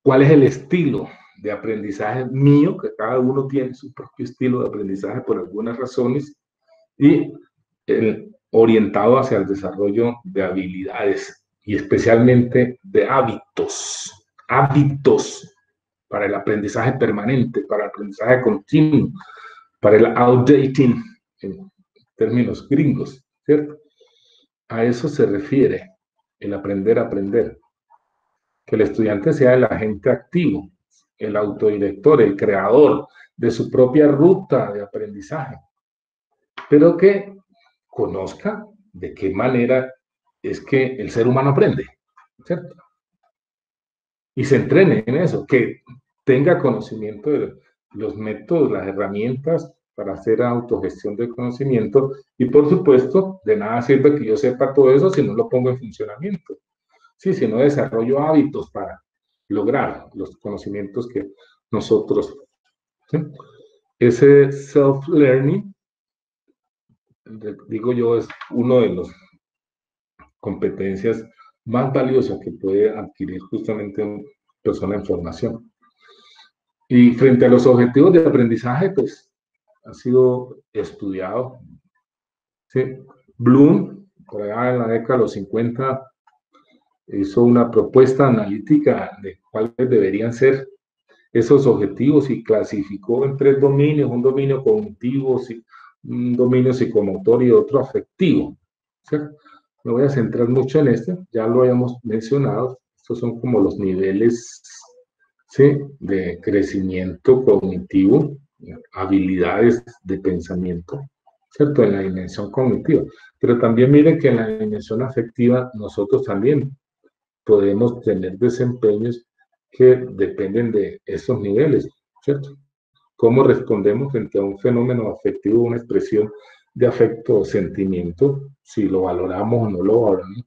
¿Cuál es el estilo de aprendizaje mío? Que cada uno tiene su propio estilo de aprendizaje por algunas razones, y orientado hacia el desarrollo de habilidades y especialmente de hábitos para el aprendizaje permanente, para el aprendizaje continuo, para el outdating en términos gringos, ¿cierto? A eso se refiere el aprender a aprender. Que el estudiante sea el agente activo, el autodirector, el creador de su propia ruta de aprendizaje, pero que conozca de qué manera es que el ser humano aprende, ¿cierto? Y se entrene en eso, que tenga conocimiento de los métodos, las herramientas para hacer autogestión del conocimiento, y por supuesto, de nada sirve que yo sepa todo eso si no lo pongo en funcionamiento. Sí, si no desarrollo hábitos para lograr los conocimientos que nosotros, ¿sí? Ese self-learning, digo yo, es uno de las competencias más valiosas que puede adquirir justamente una persona en formación. Y frente a los objetivos de aprendizaje, pues, ha sido estudiado, ¿sí? Bloom, por allá en la década de los 50, hizo una propuesta analítica de cuáles deberían ser esos objetivos y clasificó en 3 dominios: un dominio cognitivo, un dominio psicomotor y otro afectivo, ¿cierto? Me voy a centrar mucho en este, ya lo habíamos mencionado. Estos son como los niveles, ¿sí?, de crecimiento cognitivo, habilidades de pensamiento, ¿cierto?, en la dimensión cognitiva. Pero también miren que en la dimensión afectiva nosotros también podemos tener desempeños que dependen de esos niveles, ¿cierto? ¿Cómo respondemos frente a un fenómeno afectivo, una expresión de afecto o sentimiento? Si lo valoramos o no lo valoramos,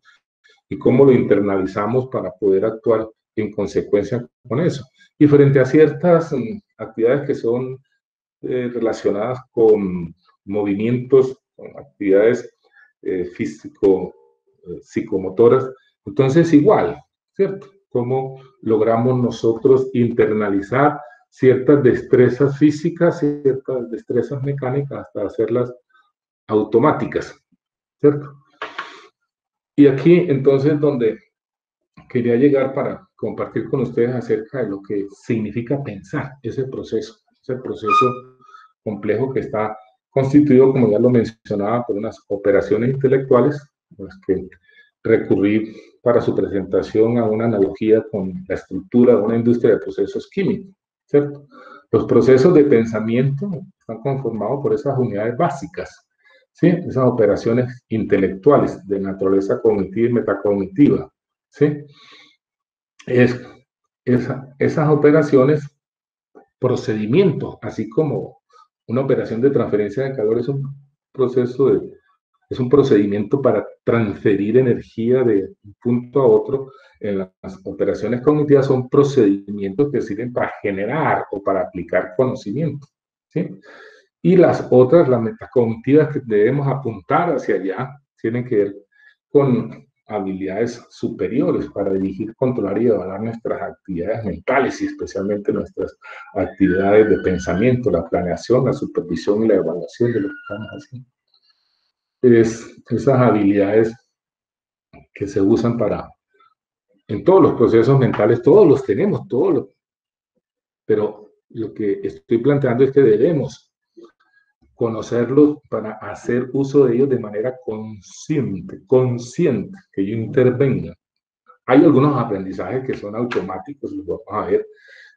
y cómo lo internalizamos para poder actuar en consecuencia con eso. Y frente a ciertas actividades que son relacionadas con movimientos, con actividades psicomotoras, entonces igual, ¿cierto? ¿Cómo logramos nosotros internalizar ciertas destrezas físicas, ciertas destrezas mecánicas, hasta hacerlas automáticas, ¿cierto? Y aquí entonces donde quería llegar para compartir con ustedes acerca de lo que significa pensar ese proceso complejo que está constituido, como ya lo mencionaba, por unas operaciones intelectuales, las que recurrí para su presentación a una analogía con la estructura de una industria de procesos químicos, ¿cierto? Los procesos de pensamiento están conformados por esas unidades básicas, ¿sí? Esas operaciones intelectuales de naturaleza cognitiva y metacognitiva, ¿sí? Esas operaciones, procedimientos, así como una operación de transferencia de calor es un procedimiento para transferir energía de un punto a otro. En las operaciones cognitivas son procedimientos que sirven para generar o para aplicar conocimiento, ¿sí? Y las otras, las metacognitivas, que debemos apuntar hacia allá, tienen que ver con habilidades superiores para dirigir, controlar y evaluar nuestras actividades mentales, y especialmente nuestras actividades de pensamiento, la planeación, la supervisión y la evaluación de lo que estamos haciendo. Esas habilidades que se usan en todos los procesos mentales, todos los tenemos, pero lo que estoy planteando es que debemos conocerlos para hacer uso de ellos de manera consciente, que yo intervenga. Hay algunos aprendizajes que son automáticos, los vamos a ver,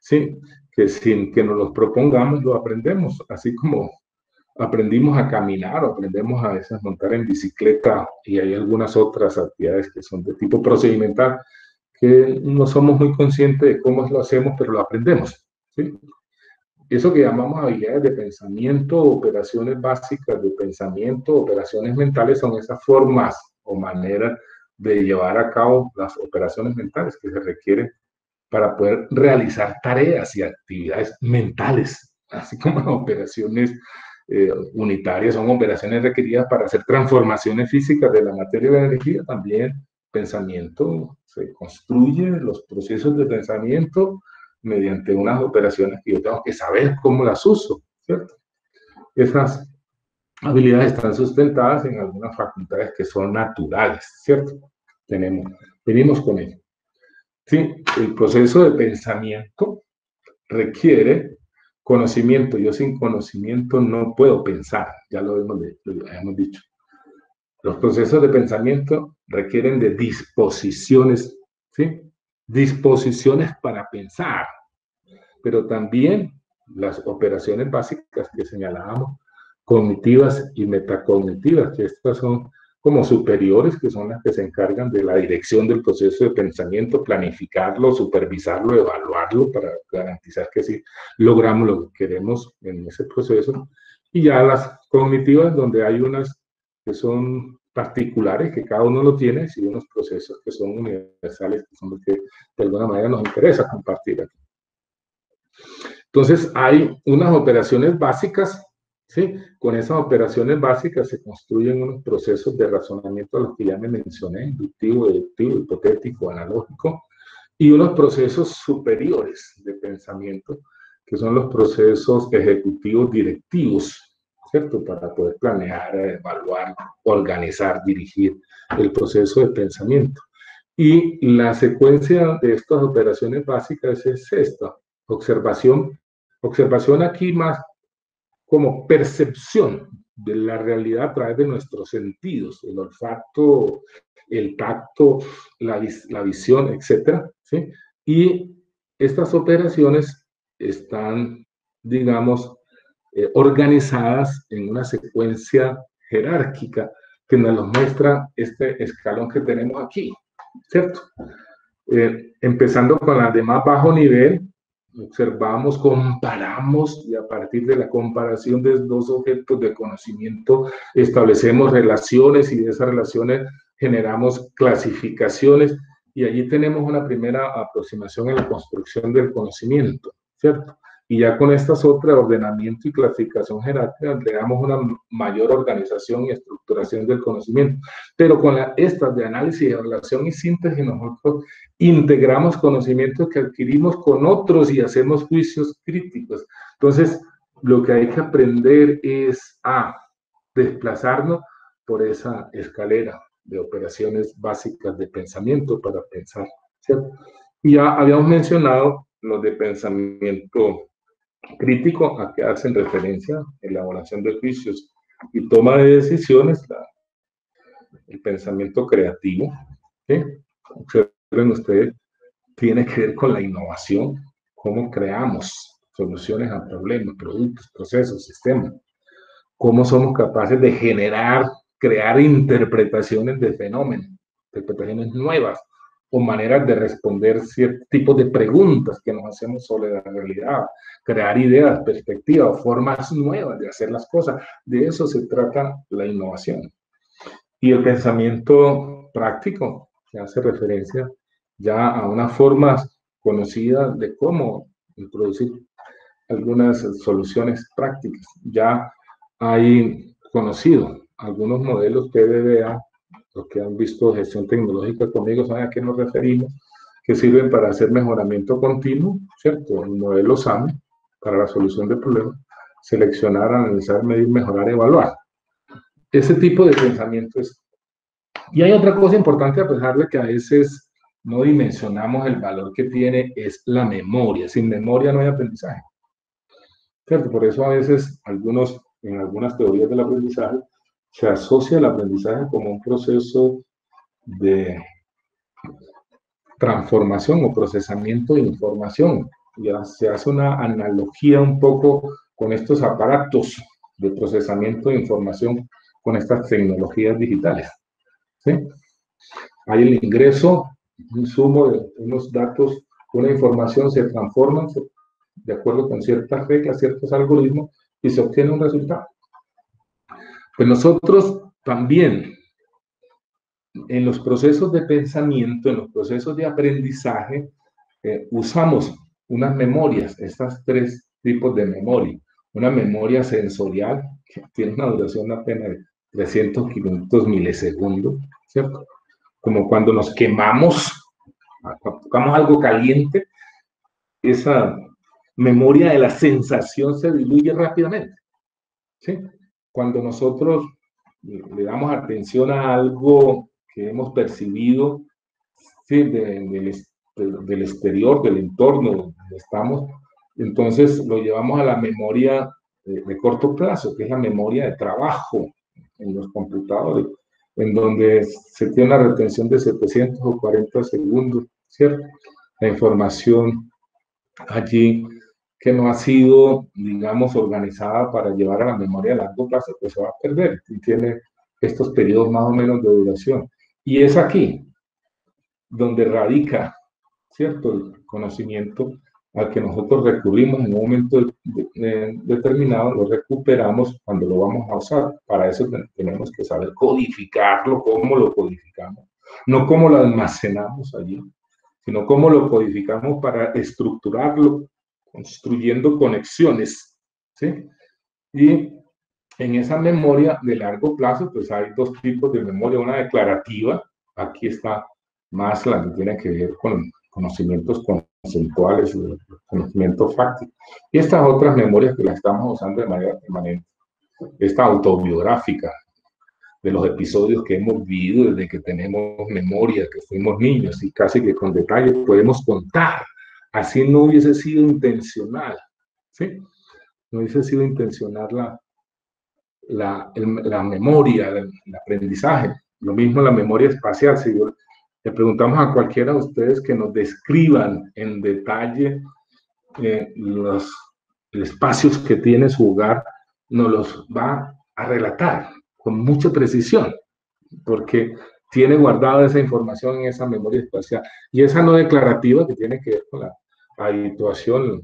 ¿sí?, que sin que nos los propongamos, lo aprendemos, así como aprendimos a caminar o aprendemos a veces montar en bicicleta, y hay algunas otras actividades que son de tipo procedimental, que no somos muy conscientes de cómo lo hacemos, pero lo aprendemos, ¿sí? Eso que llamamos habilidades de pensamiento, operaciones básicas de pensamiento, operaciones mentales, son esas formas o maneras de llevar a cabo las operaciones mentales que se requieren para poder realizar tareas y actividades mentales, así como las operaciones unitarias son operaciones requeridas para hacer transformaciones físicas de la materia y la energía. También pensamiento, se construye los procesos de pensamiento mediante unas operaciones que yo tengo que saber cómo las uso, ¿cierto? Esas habilidades están sustentadas en algunas facultades que son naturales, ¿cierto? Venimos con ello. Sí, el proceso de pensamiento requiere conocimiento. Yo sin conocimiento no puedo pensar, ya lo hemos dicho. Los procesos de pensamiento requieren de disposiciones, ¿sí? Disposiciones para pensar, pero también las operaciones básicas que señalábamos, cognitivas y metacognitivas, que estas son como superiores, que son las que se encargan de la dirección del proceso de pensamiento, planificarlo, supervisarlo, evaluarlo, para garantizar que sí logramos lo que queremos en ese proceso. Y ya las cognitivas, donde hay unas que son particulares, que cada uno lo tiene, y unos procesos que son universales, que son los que de alguna manera nos interesa compartir aquí. Entonces, hay unas operaciones básicas, ¿sí? Con esas operaciones básicas se construyen unos procesos de razonamiento a los que ya me mencioné: inductivo, deductivo, hipotético, analógico, y unos procesos superiores de pensamiento, que son los procesos ejecutivos directivos, ¿cierto? Para poder planear, evaluar, organizar, dirigir el proceso de pensamiento. Y la secuencia de estas operaciones básicas es esta: observación. Observación aquí más como percepción de la realidad a través de nuestros sentidos, el olfato, el tacto, la visión, etcétera, ¿sí? Y estas operaciones están, digamos, organizadas en una secuencia jerárquica que nos lo muestra este escalón que tenemos aquí, ¿cierto? Empezando con las de más bajo nivel, observamos, comparamos, y a partir de la comparación de dos objetos de conocimiento establecemos relaciones, y de esas relaciones generamos clasificaciones, y allí tenemos una primera aproximación en la construcción del conocimiento, ¿cierto? Y ya con estas otras, ordenamiento y clasificación jerárquica, le damos una mayor organización y estructuración del conocimiento. Pero con estas de análisis, evaluación y síntesis, nosotros integramos conocimientos que adquirimos con otros y hacemos juicios críticos. Entonces, lo que hay que aprender es a desplazarnos por esa escalera de operaciones básicas de pensamiento para pensar, ¿cierto? Y ya habíamos mencionado los de pensamiento crítico, a que hacen referencia, elaboración de juicios y toma de decisiones, el pensamiento creativo, ¿sí? Observen ustedes, tiene que ver con la innovación, cómo creamos soluciones a problemas, productos, procesos, sistemas, cómo somos capaces de generar, crear interpretaciones de fenómenos, interpretaciones nuevas, o maneras de responder ciertos tipos de preguntas que nos hacemos sobre la realidad, crear ideas, perspectivas, formas nuevas de hacer las cosas. De eso se trata la innovación. Y el pensamiento práctico, que hace referencia ya a unas formas conocidas de cómo introducir algunas soluciones prácticas. Ya hay conocido algunos modelos PDBA. Los que han visto gestión tecnológica conmigo saben a qué nos referimos, que sirven para hacer mejoramiento continuo, ¿cierto? El modelo SAME, para la solución de problemas, seleccionar, analizar, medir, mejorar, evaluar. Ese tipo de pensamiento es. Y hay otra cosa importante, a pesar de que a veces no dimensionamos el valor que tiene, es la memoria. Sin memoria no hay aprendizaje, ¿cierto? Por eso a veces en algunas teorías del aprendizaje se asocia el aprendizaje como un proceso de transformación o procesamiento de información. Ya se hace una analogía un poco con estos aparatos de procesamiento de información, con estas tecnologías digitales, ¿sí? Hay el ingreso, un insumo de unos datos, una información se transforma de acuerdo con ciertas reglas, ciertos algoritmos, y se obtiene un resultado. Pues nosotros también, en los procesos de pensamiento, en los procesos de aprendizaje, usamos unas memorias, estas tres tipos de memoria. Una memoria sensorial, que tiene una duración apenas de 300, 500 milisegundos, ¿cierto? Como cuando nos quemamos, cuando tocamos algo caliente, esa memoria de la sensación se diluye rápidamente, ¿sí? Cuando nosotros le damos atención a algo que hemos percibido, ¿sí? del exterior, del entorno donde estamos, entonces lo llevamos a la memoria de corto plazo, que es la memoria de trabajo en los computadores, en donde se tiene una retención de 740 segundos, ¿cierto? La información allí que no ha sido, digamos, organizada para llevar a la memoria a largo plazo, pues se va a perder y tiene estos periodos más o menos de duración. Y es aquí donde radica, ¿cierto?, el conocimiento al que nosotros recurrimos en un momento determinado, lo recuperamos cuando lo vamos a usar. Para eso tenemos que saber codificarlo, cómo lo codificamos, no cómo lo almacenamos allí, sino cómo lo codificamos para estructurarlo, construyendo conexiones, ¿sí? Y en esa memoria de largo plazo, pues hay dos tipos de memoria, una declarativa, aquí está más la que tiene que ver con conocimientos conceptuales, conocimientos fácticos, y estas otras memorias que las estamos usando de manera permanente, esta autobiográfica, de los episodios que hemos vivido desde que tenemos memoria, que fuimos niños, y casi que con detalle podemos contar. Así no hubiese sido intencional, ¿sí? No hubiese sido intencional la memoria, el aprendizaje. Lo mismo la memoria espacial. Si le preguntamos a cualquiera de ustedes que nos describan en detalle los espacios que tiene su hogar, nos los va a relatar con mucha precisión, porque tiene guardada esa información en esa memoria espacial. Y esa no declarativa, que tiene que ver con la habituación,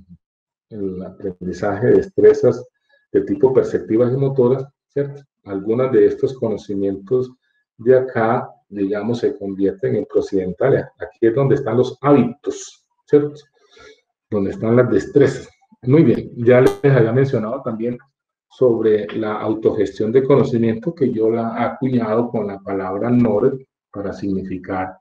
el aprendizaje de destrezas de tipo perceptivas y motoras, ¿cierto? Algunos de estos conocimientos de acá, digamos, se convierten en procedentales. Aquí es donde están los hábitos, ¿cierto? Donde están las destrezas. Muy bien, ya les había mencionado también sobre la autogestión de conocimiento, que yo la he acuñado con la palabra knowledge para significar,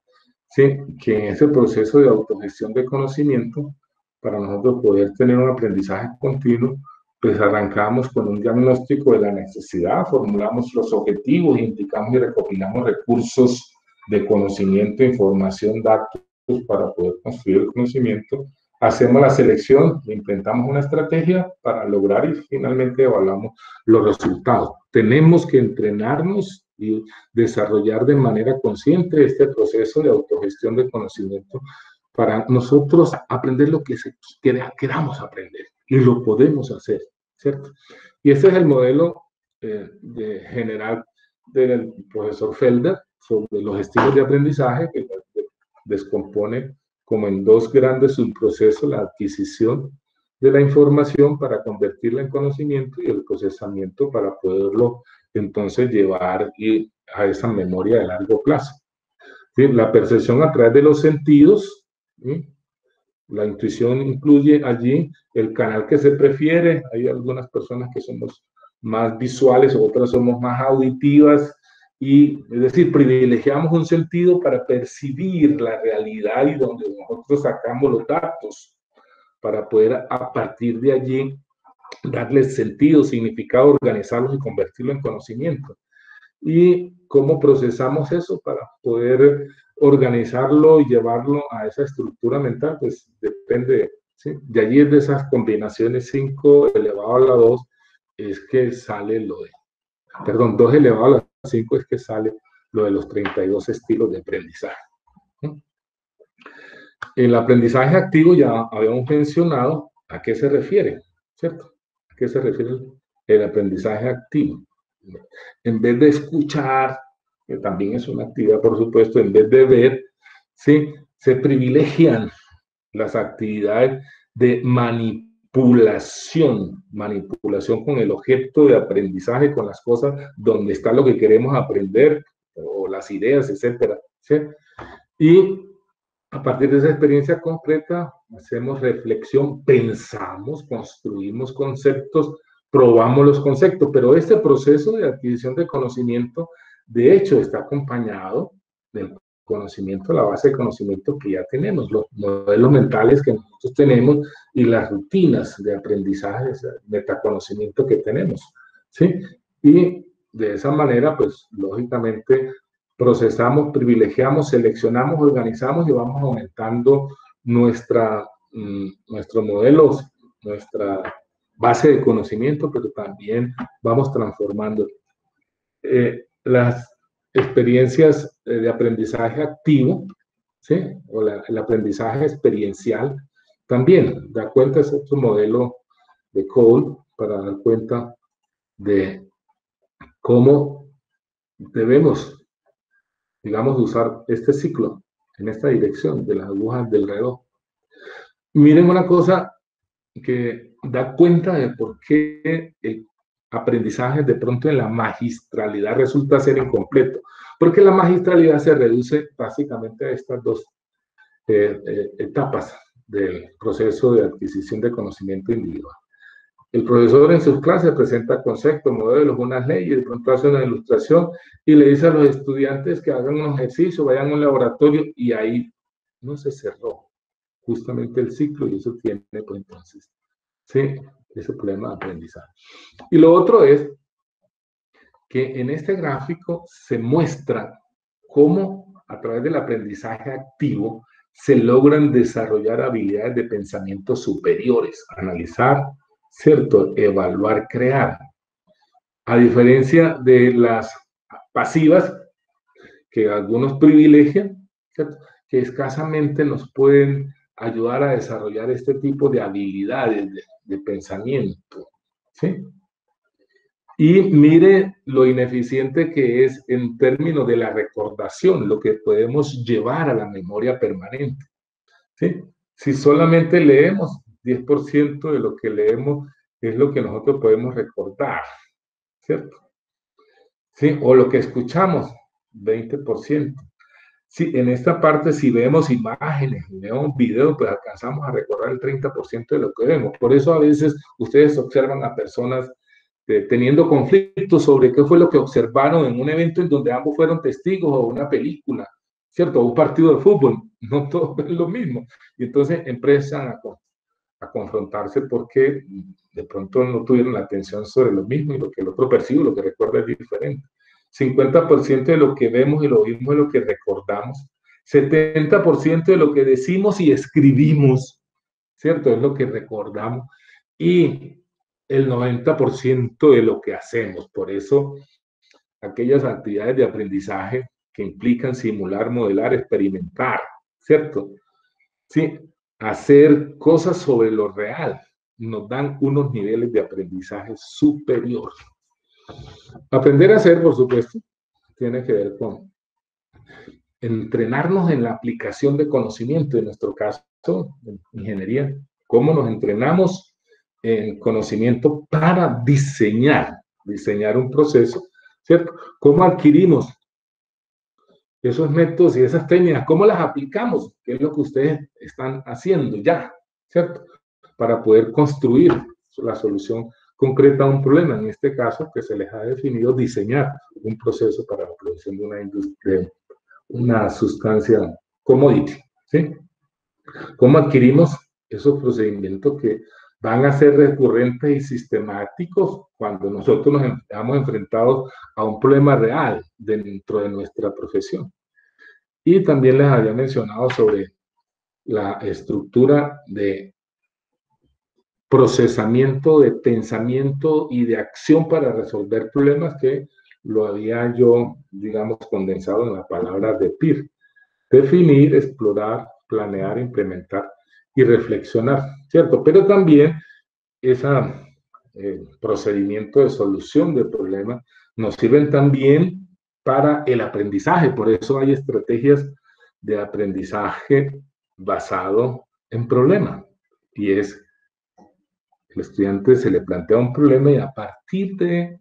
¿sí?, que en ese proceso de autogestión de conocimiento, para nosotros poder tener un aprendizaje continuo, pues arrancamos con un diagnóstico de la necesidad, formulamos los objetivos, indicamos y recopilamos recursos de conocimiento, información, datos para poder construir el conocimiento. Hacemos la selección, implementamos una estrategia para lograr y finalmente evaluamos los resultados. Tenemos que entrenarnos y desarrollar de manera consciente este proceso de autogestión de conocimiento para nosotros aprender lo que queramos aprender, y lo podemos hacer, ¿cierto? Y ese es el modelo general del profesor Felder sobre los estilos de aprendizaje, que descompone como en dos grandes subprocesos: la adquisición de la información para convertirla en conocimiento y el procesamiento para poderlo entonces llevar a esa memoria de largo plazo. ¿Sí? La percepción a través de los sentidos, ¿sí? La intuición incluye allí el canal que se prefiere. Hay algunas personas que somos más visuales, otras somos más auditivas, y es decir, privilegiamos un sentido para percibir la realidad y donde nosotros sacamos los datos para poder a partir de allí darles sentido, significado, organizarlos y convertirlo en conocimiento. ¿Y cómo procesamos eso para poder organizarlo y llevarlo a esa estructura mental? Pues depende, ¿sí? De allí, de esas combinaciones 5 elevado a la 2, es que sale lo de, perdón, 2 elevado a la 5 es que sale lo de los 32 estilos de aprendizaje. El aprendizaje activo ya habíamos mencionado a qué se refiere, ¿cierto? ¿A qué se refiere el aprendizaje activo? En vez de escuchar, que también es una actividad, por supuesto, en vez de ver, ¿sí?, se privilegian las actividades de manipulación con el objeto de aprendizaje, con las cosas donde está lo que queremos aprender, o las ideas, etcétera, ¿sí? Y a partir de esa experiencia concreta, hacemos reflexión, pensamos, construimos conceptos, probamos los conceptos, pero este proceso de adquisición de conocimiento, de hecho, está acompañado del conocimiento, la base de conocimiento que ya tenemos, los modelos mentales que nosotros tenemos y las rutinas de aprendizaje, metaconocimiento que tenemos, ¿sí? Y de esa manera, pues, lógicamente, procesamos, privilegiamos, seleccionamos, organizamos y vamos aumentando nuestros modelos, nuestra base de conocimiento, pero también vamos transformando. Las experiencias de aprendizaje activo, ¿sí?, o el aprendizaje experiencial, también da cuenta, es otro modelo de Cole para dar cuenta de cómo debemos, digamos, usar este ciclo en esta dirección de las agujas del reloj. Miren una cosa que da cuenta de por qué el aprendizaje de pronto en la magistralidad resulta ser incompleto, porque la magistralidad se reduce básicamente a estas dos etapas del proceso de adquisición de conocimiento individual. El profesor en sus clases presenta conceptos, modelos, unas leyes, de pronto hace una ilustración y le dice a los estudiantes que hagan un ejercicio, vayan a un laboratorio, y ahí no se cerró justamente el ciclo, y eso tiene, pues entonces, sí, ese problema de aprendizaje. Y lo otro es que en este gráfico se muestra cómo a través del aprendizaje activo se logran desarrollar habilidades de pensamiento superiores, analizar, ¿cierto? Evaluar, crear. A diferencia de las pasivas, que algunos privilegian, ¿cierto? Que escasamente nos pueden ayudar a desarrollar este tipo de habilidades de pensamiento, ¿sí? Y mire lo ineficiente que es en términos de la recordación, lo que podemos llevar a la memoria permanente, ¿sí? Si solamente leemos, 10% de lo que leemos es lo que nosotros podemos recordar, ¿cierto? ¿Sí? O lo que escuchamos, 20%. Sí, en esta parte, si vemos imágenes, vemos videos, pues alcanzamos a recordar el 30% de lo que vemos. Por eso a veces ustedes observan a personas teniendo conflictos sobre qué fue lo que observaron en un evento en donde ambos fueron testigos o una película, ¿cierto? O un partido de fútbol. No todos ven lo mismo. Y entonces empiezan a confrontarse porque de pronto no tuvieron la atención sobre lo mismo y lo que el otro percibe, lo que recuerda es diferente. 50% de lo que vemos y lo oímos es lo que recordamos. 70% de lo que decimos y escribimos, ¿cierto? Es lo que recordamos. Y el 90% de lo que hacemos. Por eso, aquellas actividades de aprendizaje que implican simular, modelar, experimentar, ¿cierto? Sí, hacer cosas sobre lo real nos dan unos niveles de aprendizaje superior. Aprender a hacer, por supuesto, tiene que ver con entrenarnos en la aplicación de conocimiento, en nuestro caso, en ingeniería, cómo nos entrenamos en conocimiento para diseñar un proceso, ¿cierto? ¿Cómo adquirimos esos métodos y esas técnicas? ¿Cómo las aplicamos? ¿Qué es lo que ustedes están haciendo ya, ¿cierto? Para poder construir la solución concreta a un problema, en este caso, que se les ha definido diseñar un proceso para la producción de una industria, una sustancia commodity, ¿sí? ¿Cómo adquirimos esos procedimientos que van a ser recurrentes y sistemáticos cuando nosotros nos hemos enfrentados a un problema real dentro de nuestra profesión? Y también les había mencionado sobre la estructura de procesamiento, de pensamiento y de acción para resolver problemas, que lo había yo, digamos, condensado en la palabra de PIR. Definir, explorar, planear, implementar y reflexionar, ¿cierto? Pero también ese procedimiento de solución de problemas nos sirven también para el aprendizaje. Por eso hay estrategias de aprendizaje basado en problema. Y es, el estudiante se le plantea un problema y a partir de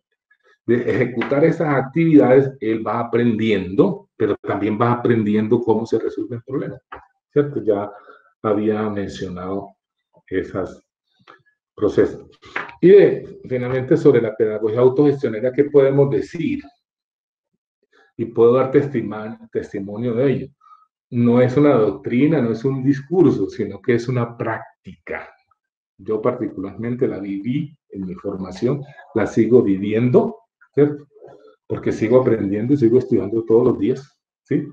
ejecutar esas actividades, él va aprendiendo, pero también va aprendiendo cómo se resuelven problemas, ¿cierto? Ya había mencionado esos procesos. Y finalmente, sobre la pedagogía autogestionaria, ¿qué podemos decir? Y puedo dar testimonio de ello. No es una doctrina, no es un discurso, sino que es una práctica. Yo particularmente la viví en mi formación, la sigo viviendo, ¿cierto? Porque sigo aprendiendo y sigo estudiando todos los días, ¿sí?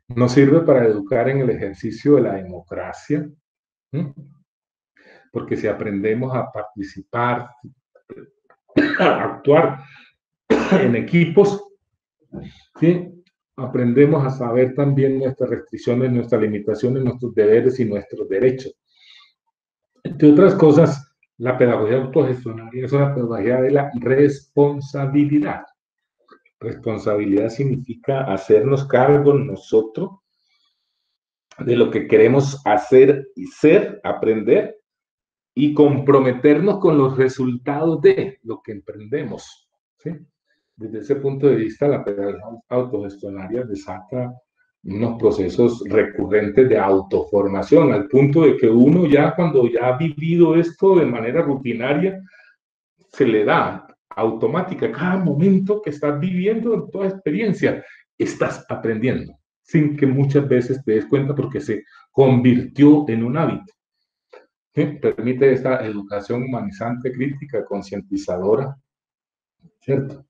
Nos sirve para educar en el ejercicio de la democracia, ¿sí? Porque si aprendemos a participar, a actuar en equipos, ¿sí? Aprendemos a saber también nuestras restricciones, nuestras limitaciones, nuestros deberes y nuestros derechos. Entre otras cosas, la pedagogía autogestionaria es una pedagogía de la responsabilidad. Responsabilidad significa hacernos cargo nosotros de lo que queremos hacer y ser, aprender, y comprometernos con los resultados de lo que emprendemos, ¿sí? Desde ese punto de vista, la pedagogía autogestionaria desata unos procesos recurrentes de autoformación, al punto de que uno ya, cuando ya ha vivido esto de manera rutinaria, se le da automática. Cada momento que estás viviendo, en toda experiencia, estás aprendiendo, sin que muchas veces te des cuenta, porque se convirtió en un hábito. ¿Sí? Permite esta educación humanizante, crítica, concientizadora, ¿cierto?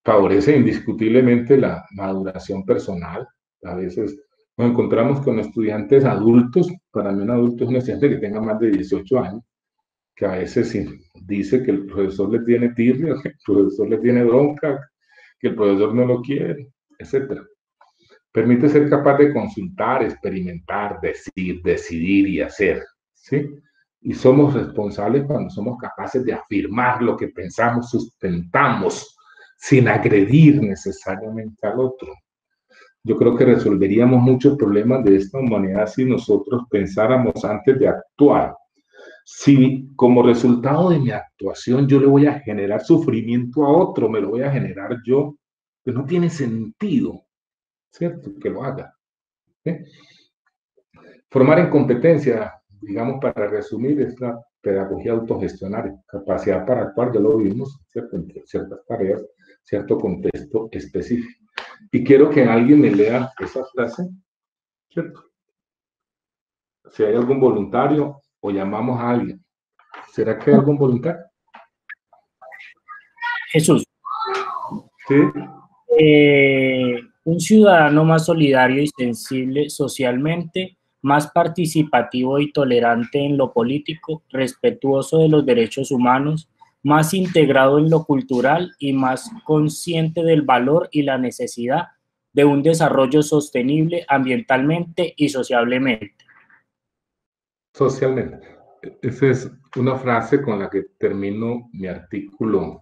favorece indiscutiblemente la maduración personal. A veces nos encontramos con estudiantes adultos. Para mí un adulto es un estudiante que tenga más de 18 años, que a veces dice que el profesor le tiene tirria, que el profesor le tiene bronca, que el profesor no lo quiere, etc. Permite ser capaz de consultar, experimentar, decidir y hacer, ¿sí? Y somos responsables cuando somos capaces de afirmar lo que pensamos, sustentamos, sin agredir necesariamente al otro. Yo creo que resolveríamos muchos problemas de esta humanidad si nosotros pensáramos antes de actuar. Si como resultado de mi actuación yo le voy a generar sufrimiento a otro, me lo voy a generar yo, pues no tiene sentido, ¿cierto?, que lo haga. ¿Sí? Formar en competencia, digamos, para resumir, es la pedagogía autogestionaria, capacidad para actuar, ya lo vimos, ¿cierto?, entre ciertas tareas, cierto contexto específico. Y quiero que alguien me lea esa frase, ¿cierto? Si hay algún voluntario o llamamos a alguien. ¿Será que hay algún voluntario? Jesús. Sí. Un ciudadano más solidario y sensible socialmente, más participativo y tolerante en lo político, respetuoso de los derechos humanos, más integrado en lo cultural y más consciente del valor y la necesidad de un desarrollo sostenible ambientalmente y socialmente. Socialmente. Esa es una frase con la que termino mi artículo